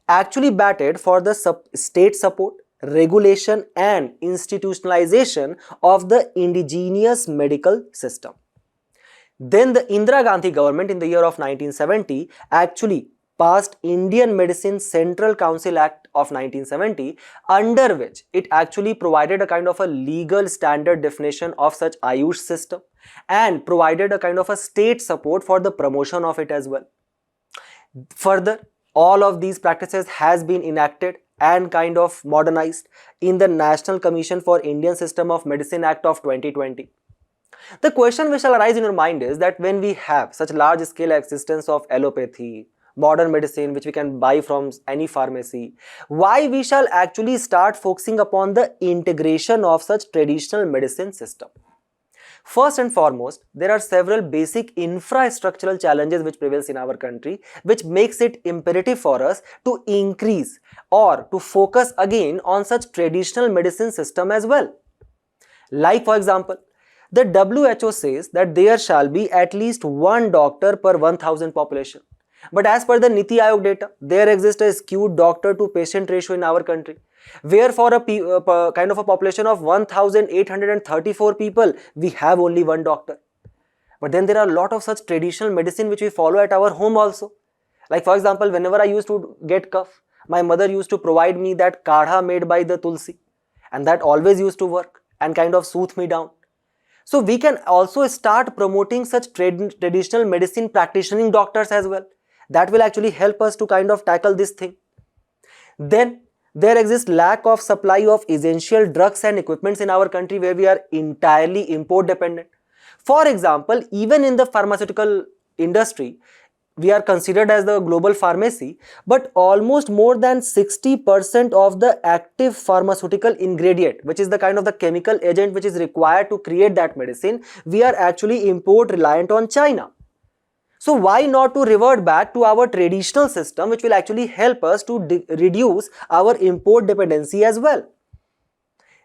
actually batted for the state support, regulation and institutionalization of the indigenous medical system. Then the Indira Gandhi government in the year of 1970 actually passed Indian Medicine Central Council Act of 1970, under which it actually provided a kind of a legal standard definition of such Ayush system and provided a kind of a state support for the promotion of it as well. Further, all of these practices has been enacted and kind of modernized in the National Commission for Indian System of Medicine Act of 2020. The question which shall arise in your mind is that when we have such large scale existence of allopathy, modern medicine which we can buy from any pharmacy, why we shall actually start focusing upon the integration of such traditional medicine system? First and foremost, there are several basic infrastructural challenges which prevails in our country, which makes it imperative for us to increase or to focus again on such traditional medicine system as well. Like for example, the WHO says that there shall be at least one doctor per 1,000 population. But as per the Niti Aayog data, there exists a skewed doctor to patient ratio in our country, where for a kind of a population of 1,834 people, we have only one doctor. But then there are a lot of such traditional medicine which we follow at our home also, Like for example, whenever I used to get cough, my mother used to provide me that kadha made by the tulsi, and that always used to work and kind of soothe me down. So we can also start promoting such traditional medicine practicing doctors as well. That will actually help us to kind of tackle this thing. Then there exists lack of supply of essential drugs and equipments in our country, where we are entirely import dependent. For example, even in the pharmaceutical industry, we are considered as the global pharmacy, but almost more than 60% of the active pharmaceutical ingredient, which is the kind of the chemical agent which is required to create that medicine, we are actually import reliant on China. So why not to revert back to our traditional system, which will actually help us to reduce our import dependency as well.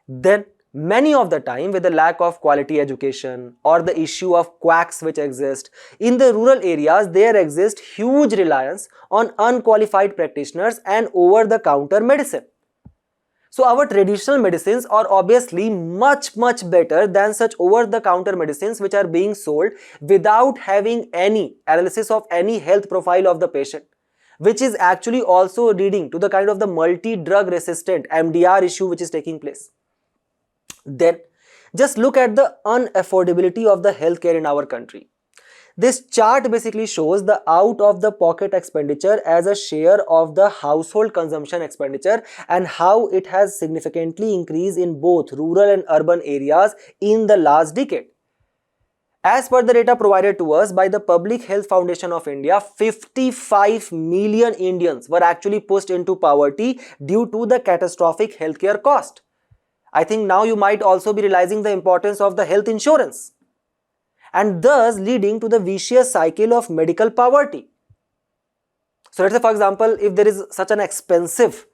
Then many of the time, with the lack of quality education or the issue of quacks which exist in the rural areas, there exists huge reliance on unqualified practitioners and over-the-counter medicine. So our traditional medicines are obviously much better than such over-the-counter medicines which are being sold without having any analysis of any health profile of the patient, which is actually also leading to the kind of the multi-drug resistant MDR issue which is taking place. Then just look at the unaffordability of the healthcare in our country. This chart basically shows the out of the pocket expenditure as a share of the household consumption expenditure and how it has significantly increased in both rural and urban areas in the last decade. As per the data provided to us by the Public Health Foundation of India, 55 million Indians were actually pushed into poverty due to the catastrophic healthcare cost. I think now you might also be realizing the importance of the health insurance, and thus leading to the vicious cycle of medical poverty. So let's say for example, if there is such an expensive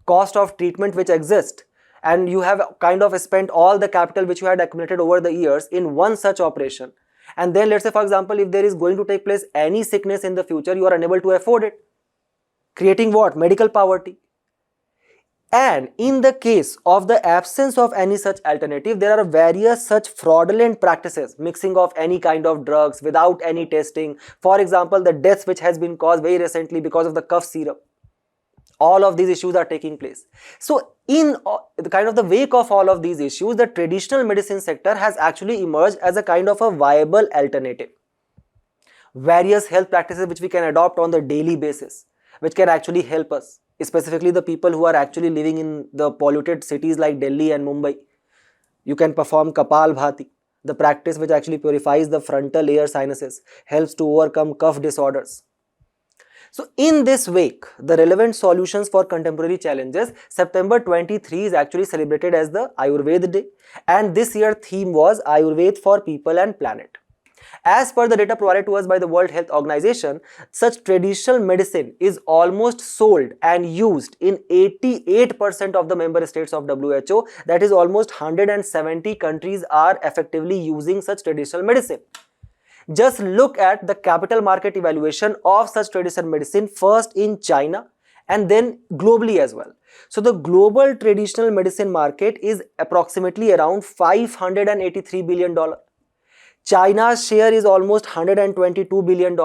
cost of treatment which exists, and you have kind of spent all the capital which you had accumulated over the years in one such operation, and then let's say for example, if there is going to take place any sickness in the future, you are unable to afford it, creating what? Medical poverty. And in the case of the absence of any such alternative, there are various such fraudulent practices, mixing of any kind of drugs without any testing. For example, the deaths which has been caused very recently because of the cough syrup. All of these issues are taking place. So in the kind of the wake of all of these issues, the traditional medicine sector has actually emerged as a kind of a viable alternative. Various health practices which we can adopt on the daily basis, which can actually help us, specifically the people who are actually living in the polluted cities like Delhi and Mumbai. You can perform Kapalbhati, the practice which actually purifies the frontal air sinuses, helps to overcome cough disorders. So in this wake, the relevant solutions for contemporary challenges, September 23 is actually celebrated as the Ayurveda Day, and this year theme was Ayurveda for People and Planet. As per the data provided to us by the World Health Organization, such traditional medicine is almost sold and used in 88% of the member states of WHO. That is almost 170 countries are effectively using such traditional medicine. Just look at the capital market evaluation of such traditional medicine, first in China and then globally as well. So the global traditional medicine market is approximately around $583 billion. China's share is almost $122 billion.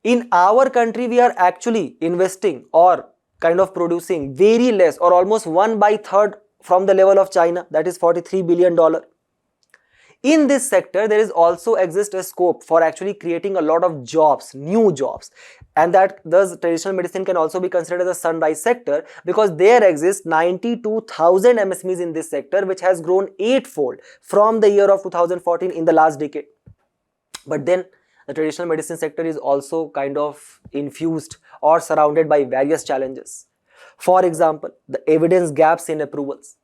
In our country, we are actually investing or kind of producing very less or almost 1/3 from the level of China, that is $43 billion. In this sector, there is also exist a scope for actually creating a lot of jobs, new jobs, and that thus traditional medicine can also be considered as a sunrise sector, because there exist 92,000 MSMEs in this sector, which has grown 8-fold from the year of 2014 in the last decade. But then the traditional medicine sector is also kind of infused or surrounded by various challenges. For example, the evidence gaps in approvals.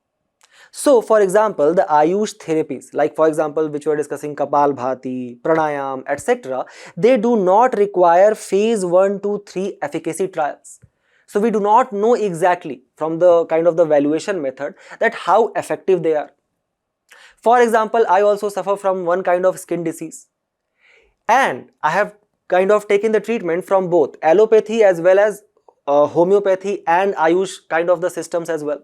So, for example, the Ayush therapies, like for example, which we are discussing, Kapalbhati, Pranayam, etc., they do not require phase 1, 2, 3 efficacy trials. So, we do not know exactly from the kind of the valuation method that how effective they are. For example, I also suffer from one kind of skin disease, and I have kind of taken the treatment from both allopathy as well as homeopathy and Ayush kind of the systems as well.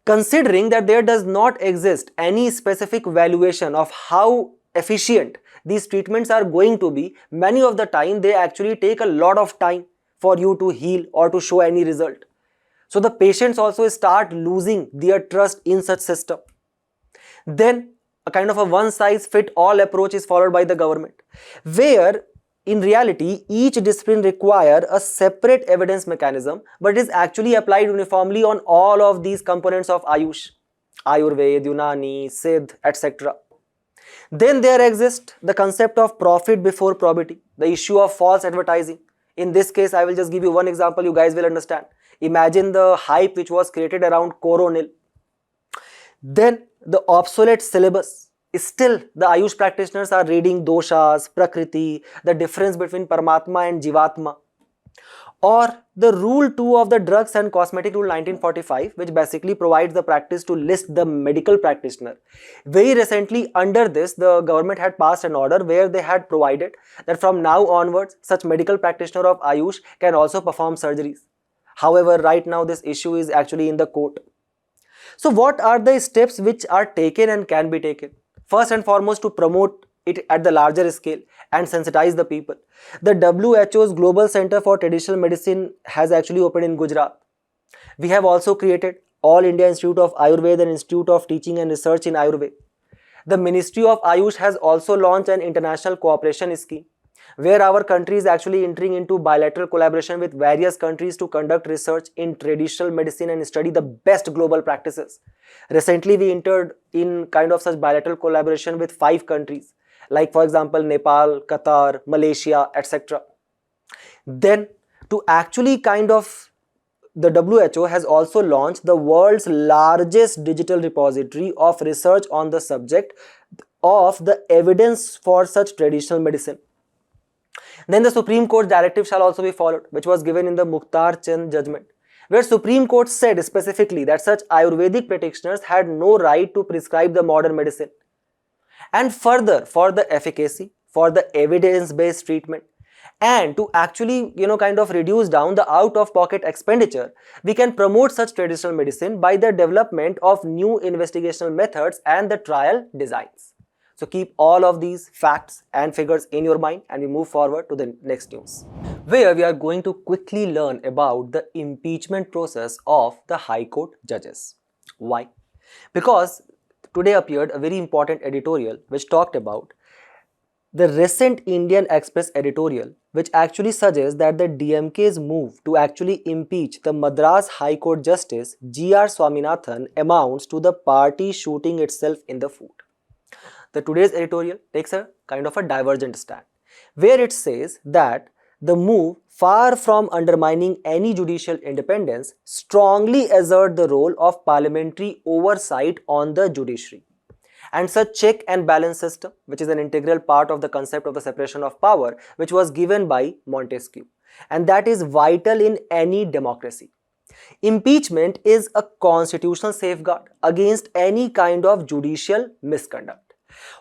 Considering that there does not exist any specific valuation of how efficient these treatments are going to be, many of the time they actually take a lot of time for you to heal or to show any result. So the patients also start losing their trust in such system. Then a kind of a one-size-fit-all approach is followed by the government, where in reality each discipline require a separate evidence mechanism, but it is actually applied uniformly on all of these components of Ayush, Ayurveda, Unani, Siddh, etc. Then there exists the concept of profit before probity, the issue of false advertising. In this case, I will just give you one example, you guys will understand. Imagine the hype which was created around Coronil. Then the obsolete syllabus. Still, the Ayush practitioners are reading doshas, prakriti, the difference between Paramatma and Jivatma. Or the Rule 2 of the Drugs and Cosmetic Rule 1945, which basically provides the practice to list the medical practitioner. Very recently, under this, the government had passed an order where they had provided that from now onwards, such medical practitioner of Ayush can also perform surgeries. However, right now this issue is actually in the court. So what are the steps which are taken and can be taken? First and foremost, to promote it at the larger scale and sensitize the people. The WHO's Global Center for Traditional Medicine has actually opened in Gujarat. We have also created All India Institute of Ayurveda and Institute of Teaching and Research in Ayurveda. The Ministry of Ayush has also launched an international cooperation scheme, where our country is actually entering into bilateral collaboration with various countries to conduct research in traditional medicine and study the best global practices. Recently, we entered in kind of such bilateral collaboration with 5 countries, like for example, Nepal, Qatar, Malaysia, etc. Then, to actually the WHO has also launched the world's largest digital repository of research on the subject of the evidence for such traditional medicine. Then the Supreme Court directive shall also be followed, which was given in the Mukhtar Chand judgment, where Supreme Court said specifically that such Ayurvedic practitioners had no right to prescribe the modern medicine. And further, for the efficacy, for the evidence-based treatment, and to actually reduce down the out-of-pocket expenditure, we can promote such traditional medicine by the development of new investigational methods and the trial designs. So keep all of these facts and figures in your mind and we move forward to the next news, where we are going to quickly learn about the impeachment process of the High Court judges. Why? Because today appeared a very important editorial which talked about the recent Indian Express editorial, which actually suggests that the DMK's move to actually impeach the Madras High Court Justice G.R. Swaminathan amounts to the party shooting itself in the foot. The today's editorial takes a kind of a divergent stand, where it says that the move, far from undermining any judicial independence, strongly assert the role of parliamentary oversight on the judiciary. And such check and balance system, which is an integral part of the concept of the separation of power, which was given by Montesquieu, and that is vital in any democracy. Impeachment is a constitutional safeguard against any kind of judicial misconduct.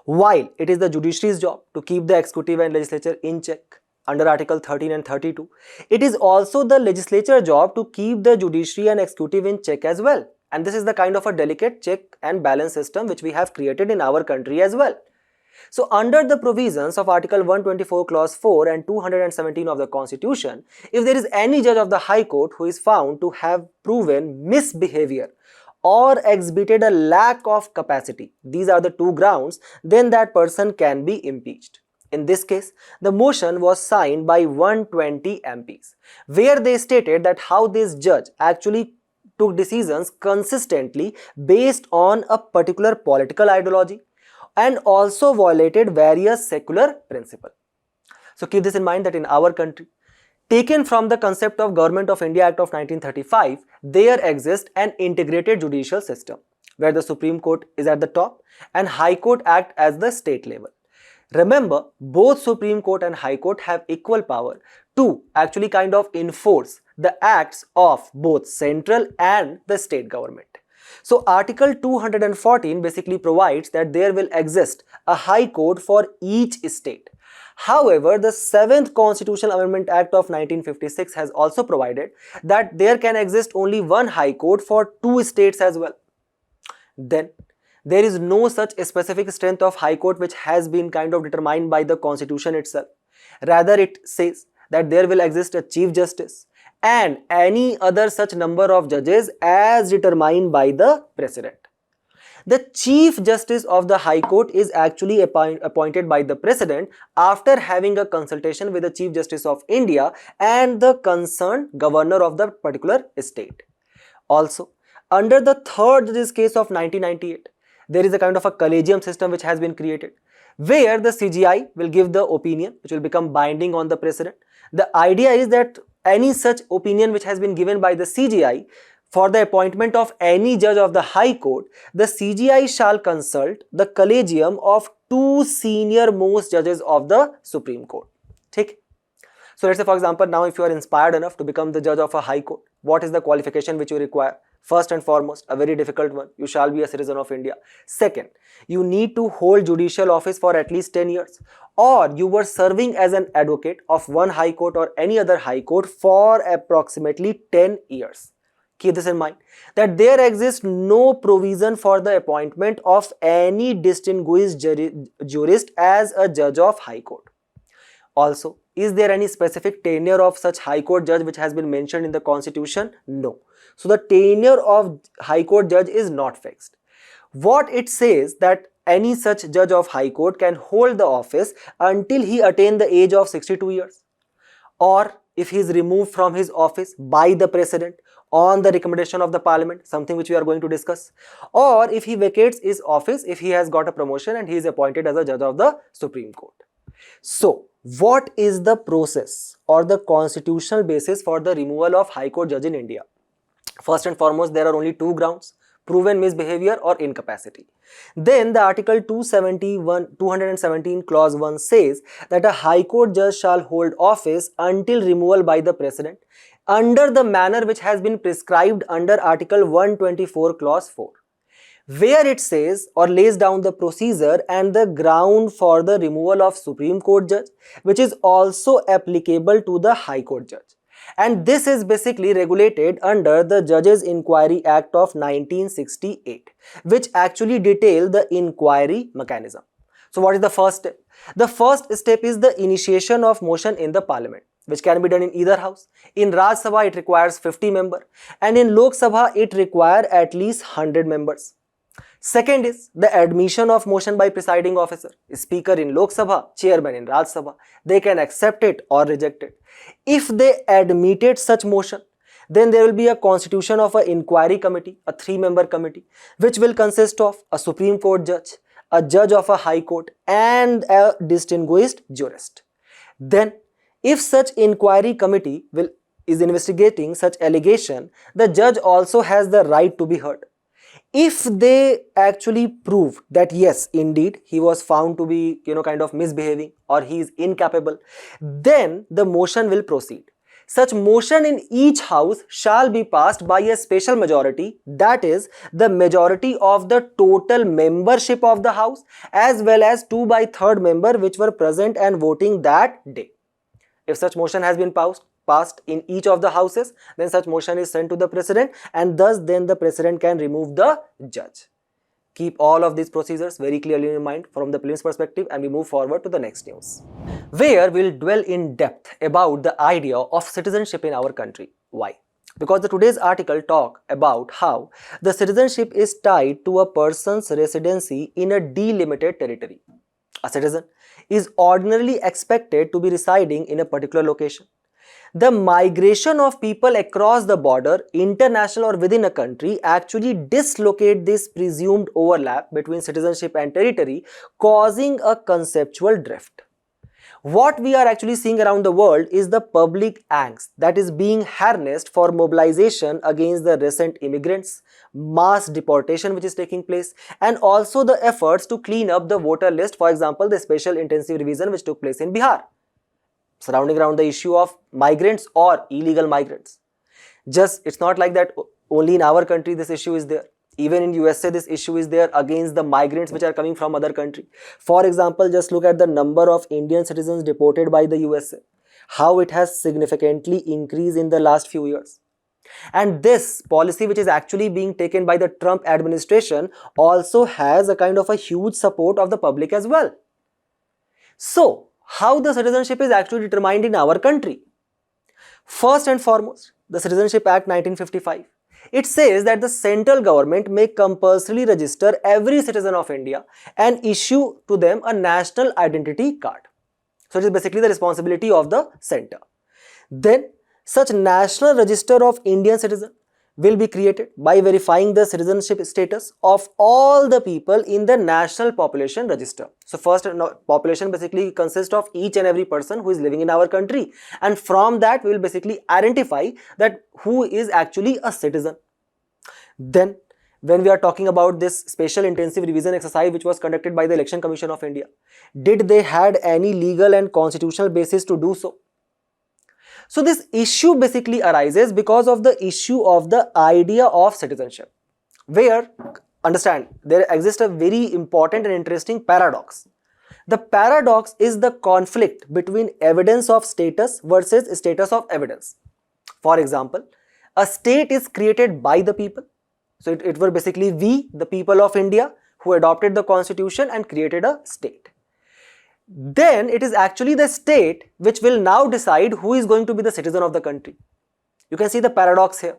While it is the judiciary's job to keep the executive and legislature in check under Article 13 and 32, it is also the legislature's job to keep the judiciary and executive in check as well. And this is the kind of a delicate check and balance system which we have created in our country as well. So under the provisions of Article 124 Clause 4 and 217 of the Constitution, if there is any judge of the High Court who is found to have proven misbehavior or exhibited a lack of capacity, these are the 2 grounds, then that person can be impeached. In this case, the motion was signed by 120 MPs, where they stated that how this judge actually took decisions consistently based on a particular political ideology and also violated various secular principles. So keep this in mind that in our country, taken from the concept of Government of India Act of 1935, there exists an integrated judicial system where the Supreme Court is at the top and High Court act as the state level. Remember, both Supreme Court and High Court have equal power to actually enforce the acts of both central and the state government. So Article 214 basically provides that there will exist a High Court for each state. However, the 7th Constitutional Amendment Act of 1956 has also provided that there can exist only one High Court for 2 states as well. Then, There is no such specific strength of High Court which has been kind of determined by the Constitution itself. Rather, it says that there will exist a Chief Justice and any other such number of judges as determined by the President. The Chief Justice of the High Court is actually appointed by the President after having a consultation with the Chief Justice of India and the concerned governor of the particular state. Also, under the third judge's case of 1998, there is a kind of a collegium system which has been created, where the CGI will give the opinion which will become binding on the President. The idea is that any such opinion which has been given by the CGI for the appointment of any judge of the High Court, the CGI shall consult the collegium of two senior most judges of the Supreme Court. Okay? So let's say, for example, now if you are inspired enough to become the judge of a High Court, what is the qualification which you require? First and foremost, a very difficult one, you shall be a citizen of India. Second, you need to hold judicial office for at least 10 years, or you were serving as an advocate of one High Court or any other High Court for approximately 10 years. Keep this in mind that there exists no provision for the appointment of any distinguished jurist as a judge of High Court. Also, is there any specific tenure of such High Court judge which has been mentioned in the Constitution? No. So the tenure of High Court judge is not fixed. What it says that any such judge of High Court can hold the office until he attain the age of 62 years, or if he is removed from his office by the President on the recommendation of the Parliament, something which we are going to discuss, or if he vacates his office if he has got a promotion and he is appointed as a judge of the Supreme Court. So, what is the process or the constitutional basis for the removal of High Court judge in India? First and foremost, there are only two grounds: proven misbehavior or incapacity. Then the Article 217 clause 1 says that a High Court judge shall hold office until removal by the President under the manner which has been prescribed under Article 124 clause 4, where it says or lays down the procedure and the ground for the removal of Supreme Court judge, which is also applicable to the High Court judge. And this is basically regulated under the Judges Inquiry Act of 1968, which actually detail the inquiry mechanism. So what is the first step? The first step is the initiation of motion in the Parliament, which can be done in either house. In Raj Sabha it requires 50 members and in Lok Sabha it requires at least 100 members. Second is the admission of motion by presiding officer, speaker in Lok Sabha, chairman in Raj Sabha. They can accept it or reject it. If they admitted such motion, then there will be a constitution of an inquiry committee, a 3-member committee, which will consist of a Supreme Court judge, a judge of a High Court and a distinguished jurist. Then, if such inquiry committee is investigating such allegation, the judge also has the right to be heard. If they actually prove that yes, indeed, he was found to be, kind of misbehaving or he is incapable, then the motion will proceed. Such motion in each house shall be passed by a special majority, that is, the majority of the total membership of the house as well as 2/3 member which were present and voting that day. If such motion has been passed in each of the houses, then such motion is sent to the President and thus then the President can remove the judge. Keep all of these procedures very clearly in mind from the prelims perspective and we move forward to the next news, where we'll dwell in depth about the idea of citizenship in our country. Why? Because the today's article talk about how the citizenship is tied to a person's residency in a delimited territory. A citizen is ordinarily expected to be residing in a particular location. The migration of people across the border, international or within a country, actually dislocate this presumed overlap between citizenship and territory, causing a conceptual drift. What we are actually seeing around the world is the public angst that is being harnessed for mobilization against the recent immigrants, mass deportation which is taking place, and also the efforts to clean up the voter list, for example, the special intensive revision which took place in Bihar, surrounding around the issue of migrants or illegal migrants. It's not like that only in our country this issue is there. Even in USA this issue is there against the migrants which are coming from other country. For example, just look at the number of Indian citizens deported by the USA, how it has significantly increased in the last few years. And this policy, which is actually being taken by the Trump administration, also has a kind of a huge support of the public as well. So, how the citizenship is actually determined in our country? First and foremost, the Citizenship Act 1955. It says that the central government may compulsorily register every citizen of India and issue to them a national identity card. So, it is basically the responsibility of the center. Then, such national register of Indian citizen will be created by verifying the citizenship status of all the people in the national population register. So first, population basically consists of each and every person who is living in our country, and from that we will basically identify that who is actually a citizen. Then when we are talking about this special intensive revision exercise which was conducted by the Election Commission of India, did they had any legal and constitutional basis to do so? So this issue basically arises because of the issue of the idea of citizenship, where, understand, there exists a very important and interesting paradox. The paradox is the conflict between evidence of status versus status of evidence. For example, a state is created by the people. So it were basically we, the people of India, who adopted the constitution and created a state. Then it is actually the state which will now decide who is going to be the citizen of the country. You can see the paradox here.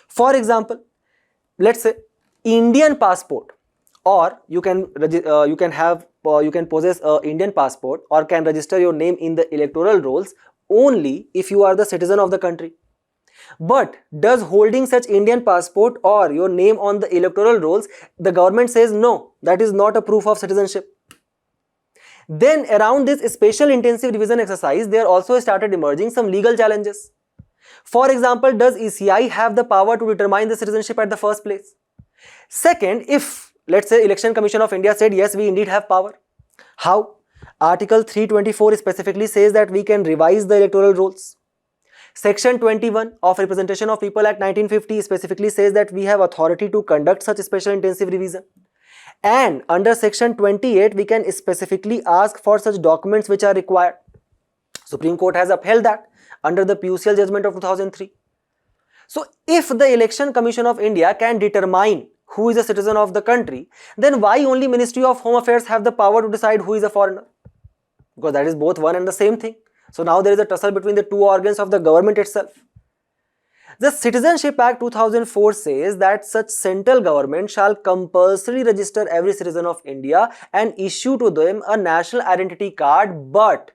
For example, let's say Indian passport, or you can possess an Indian passport or can register your name in the electoral rolls only if you are the citizen of the country. But does holding such Indian passport or your name on the electoral rolls, the government says no, that is not a proof of citizenship. Then around this special intensive revision exercise, there also started emerging some legal challenges. For example, does ECI have the power to determine the citizenship at the first place? Second, if let's say Election Commission of India said yes, we indeed have power. How? Article 324 specifically says that we can revise the electoral rolls. Section 21 of Representation of People Act 1950 specifically says that we have authority to conduct such special intensive revision. And under section 28, we can specifically ask for such documents which are required. Supreme Court has upheld that under the PUCL judgment of 2003. So if the Election Commission of India can determine who is a citizen of the country, then why only Ministry of Home Affairs have the power to decide who is a foreigner? Because that is both one and the same thing. So now there is a tussle between the two organs of the government itself. The Citizenship Act 2004 says that such central government shall compulsorily register every citizen of India and issue to them a national identity card, but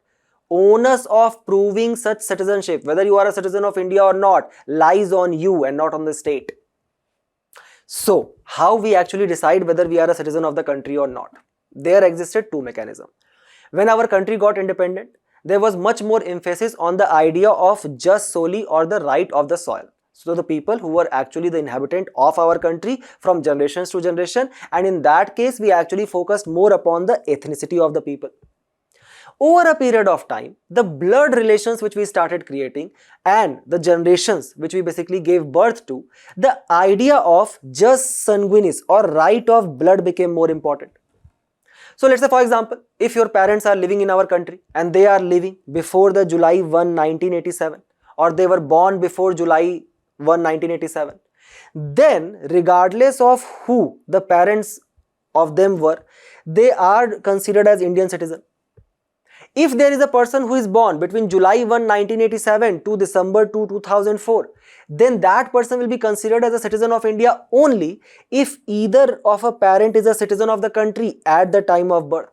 onus of proving such citizenship, whether you are a citizen of India or not, lies on you and not on the state. So, how we actually decide whether we are a citizen of the country or not? There existed two mechanisms. When our country got independent, there was much more emphasis on the idea of jus soli, or the right of the soil. So the people who were actually the inhabitant of our country from generations to generation, and in that case we actually focused more upon the ethnicity of the people. Over a period of time, the blood relations which we started creating and the generations which we basically gave birth to, the idea of jus sanguinis or right of blood became more important. So let's say, for example, if your parents are living in our country and they are living before the July 1, 1987, or they were born before July 1, 1987, then regardless of who the parents of them were, they are considered as Indian citizen. If there is a person who is born between July 1, 1987 to December 2, 2004, then that person will be considered as a citizen of India only if either of a parent is a citizen of the country at the time of birth.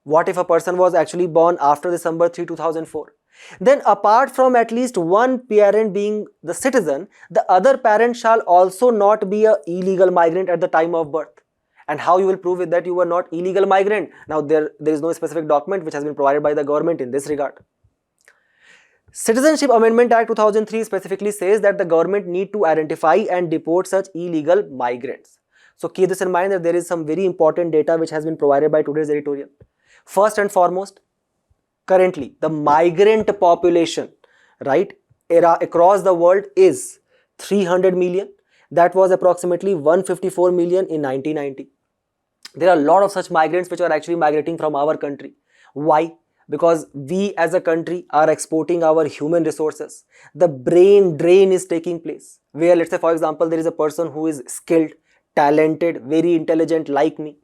What if a person was actually born after December 3, 2004? Then apart from at least one parent being the citizen, the other parent shall also not be an illegal migrant at the time of birth. And how you will prove it that you were not illegal migrant? Now there is no specific document which has been provided by the government in this regard. Citizenship Amendment Act 2003 specifically says that the government need to identify and deport such illegal migrants. So keep this in mind that there is some very important data which has been provided by today's editorial. First and foremost, currently the migrant population, right, across the world is 300 million. That was approximately 154 million in 1990. There are a lot of such migrants which are actually migrating from our country. Why? because we as a country are exporting our human resources. The brain drain is taking place, where let's say for example there is a person who is skilled, talented, very intelligent like me,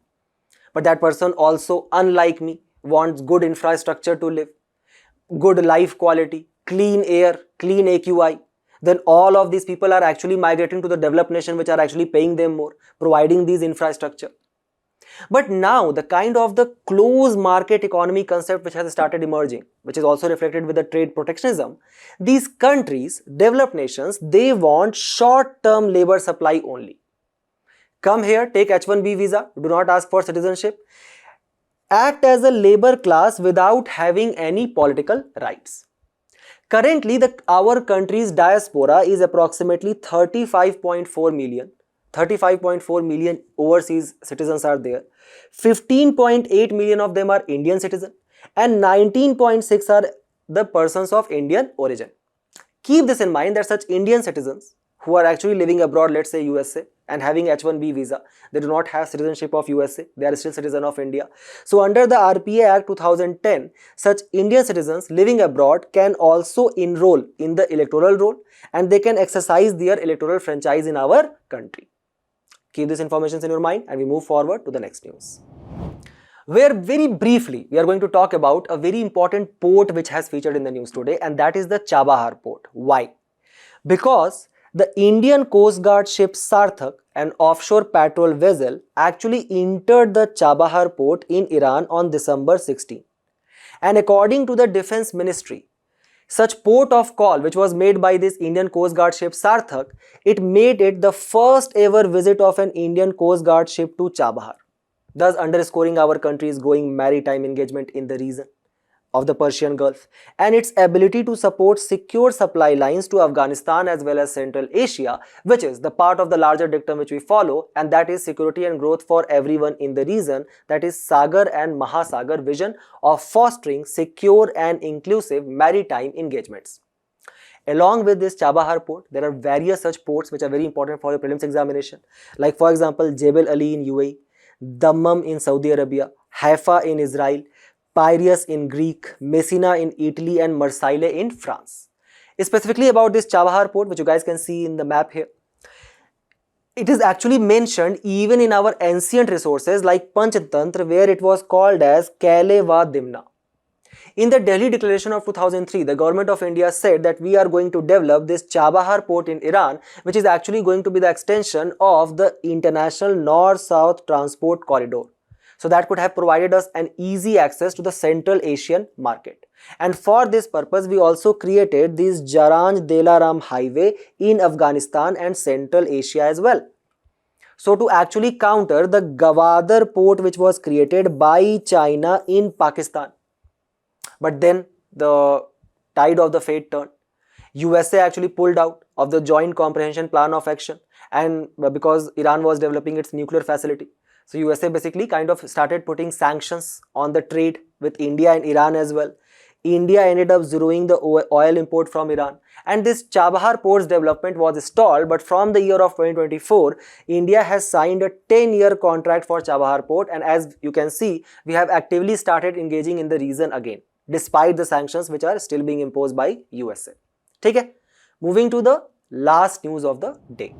but that person also, unlike me, wants good infrastructure to live, good life quality, clean air, clean AQI. Then all of these people are actually migrating to the developed nation, which are actually paying them more, providing these infrastructure. But now the kind of the closed market economy concept which has started emerging, which is also reflected with the trade protectionism, these countries, developed nations, they want short-term labor supply only. Come here, take H1B visa, do not ask for citizenship, act as a labor class without having any political rights. Currently, our country's diaspora is approximately 35.4 million. 35.4 million overseas citizens are there. 15.8 million of them are Indian citizens and 19.6 are the persons of Indian origin. Keep this in mind that such Indian citizens who are actually living abroad, let's say USA, and having H1B visa, they do not have citizenship of USA, they are still citizen of India. So under the RPA Act 2010, such Indian citizens living abroad can also enroll in the electoral roll and they can exercise their electoral franchise in our country. Keep this information in your mind and we move forward to the next news, where very briefly we are going to talk about a very important port which has featured in the news today, and that is the Chabahar port. Why? Because the Indian Coast Guard ship Sarthak, an offshore patrol vessel, actually entered the Chabahar port in Iran on December 16. And according to the Defense Ministry, such port of call which was made by this Indian Coast Guard ship Sarthak, it made it the first ever visit of an Indian Coast Guard ship to Chabahar, thus underscoring our country's growing maritime engagement in the region of the Persian Gulf and its ability to support secure supply lines to Afghanistan as well as Central Asia, which is the part of the larger dictum which we follow, and that is security and growth for everyone in the region, that is Sagar and Mahasagar vision of fostering secure and inclusive maritime engagements. Along with this Chabahar port, there are various such ports which are very important for your prelims examination, like for example Jebel Ali in UAE, Dammam in Saudi Arabia, Haifa in Israel, Piraeus in Greek, Messina in Italy and Marseille in France. Specifically about this Chabahar port, which you guys can see in the map here, it is actually mentioned even in our ancient resources like Panchatantra, where it was called as Kaile va Dimna. In the Delhi Declaration of 2003, the government of India said that we are going to develop this Chabahar port in Iran, which is actually going to be the extension of the international north-south transport corridor. So that could have provided us an easy access to the Central Asian market. And for this purpose, we also created this Jaranj-Delaram highway in Afghanistan and Central Asia as well. So to actually counter the Gwadar port which was created by China in Pakistan. But then the tide of the fate turned. USA actually pulled out of the Joint Comprehension Plan of Action, and because Iran was developing its nuclear facility. So USA basically kind of started putting sanctions on the trade with India and Iran as well. India ended up zeroing the oil import from Iran, and this Chabahar port's development was stalled, but from the year of 2024, India has signed a 10-year contract for Chabahar port, and as you can see, we have actively started engaging in the region again, despite the sanctions which are still being imposed by USA. Okay? Moving to the last news of the day,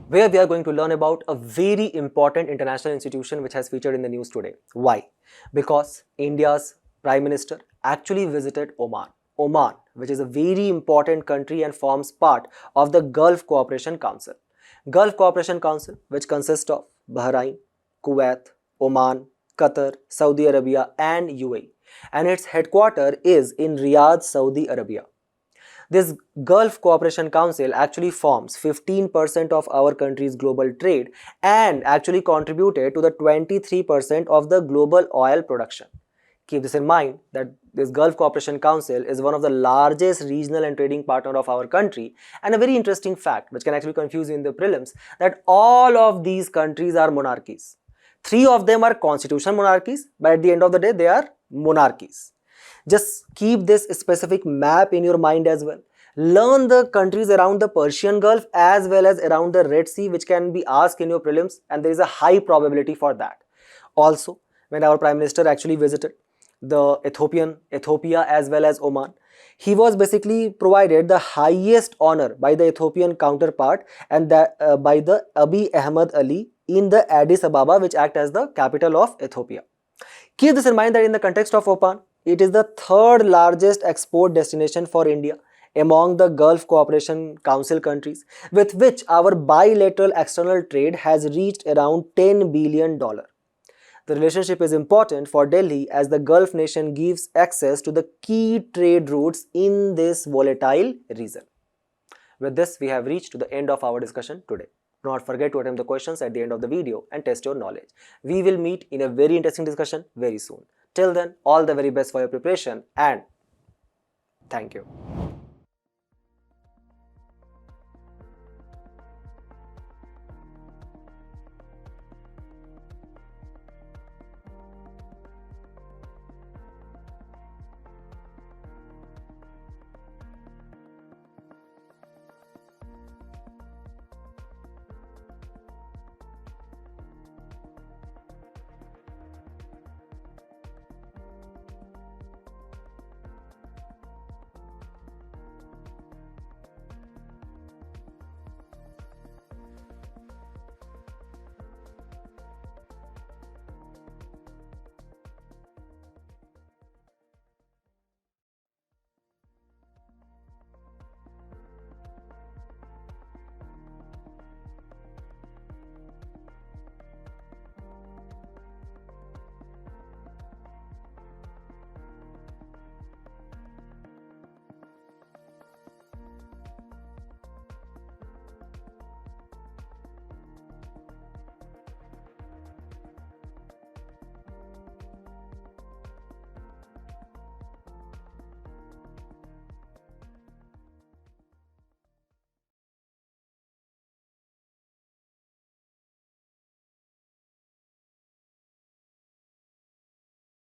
where we are going to learn about a very important international institution which has featured in the news today. Why? Because India's Prime Minister actually visited Oman. Oman, which is a very important country and forms part of the Gulf Cooperation Council. Gulf Cooperation Council, which consists of Bahrain, Kuwait, Oman, Qatar, Saudi Arabia and UAE, and its headquarters is in Riyadh, Saudi Arabia. This Gulf Cooperation Council actually forms 15% of our country's global trade and actually contributed to the 23% of the global oil production. Keep this in mind that this Gulf Cooperation Council is one of the largest regional and trading partner of our country, and a very interesting fact which can actually confuse you in the prelims, that all of these countries are monarchies. 3 of them are constitutional monarchies, but at the end of the day they are monarchies. Just keep this specific map in your mind as well. Learn the countries around the Persian Gulf as well as around the Red Sea, which can be asked in your prelims, and there is a high probability for that. Also, when our Prime Minister actually visited, the Ethiopia as well as Oman. He was basically provided the highest honor by the Ethiopian counterpart and that by the Abiy Ahmed Ali in the Addis Ababa, which act as the capital of Ethiopia. Keep this in mind that in the context of Oman, it is the third largest export destination for India among the Gulf Cooperation Council countries, with which our bilateral external trade has reached around $10 billion. The relationship is important for Delhi as the Gulf nation gives access to the key trade routes in this volatile region. With this, we have reached to the end of our discussion today. Do not forget to attempt the questions at the end of the video and test your knowledge. We will meet in a very interesting discussion very soon. Till then, all the very best for your preparation and thank you.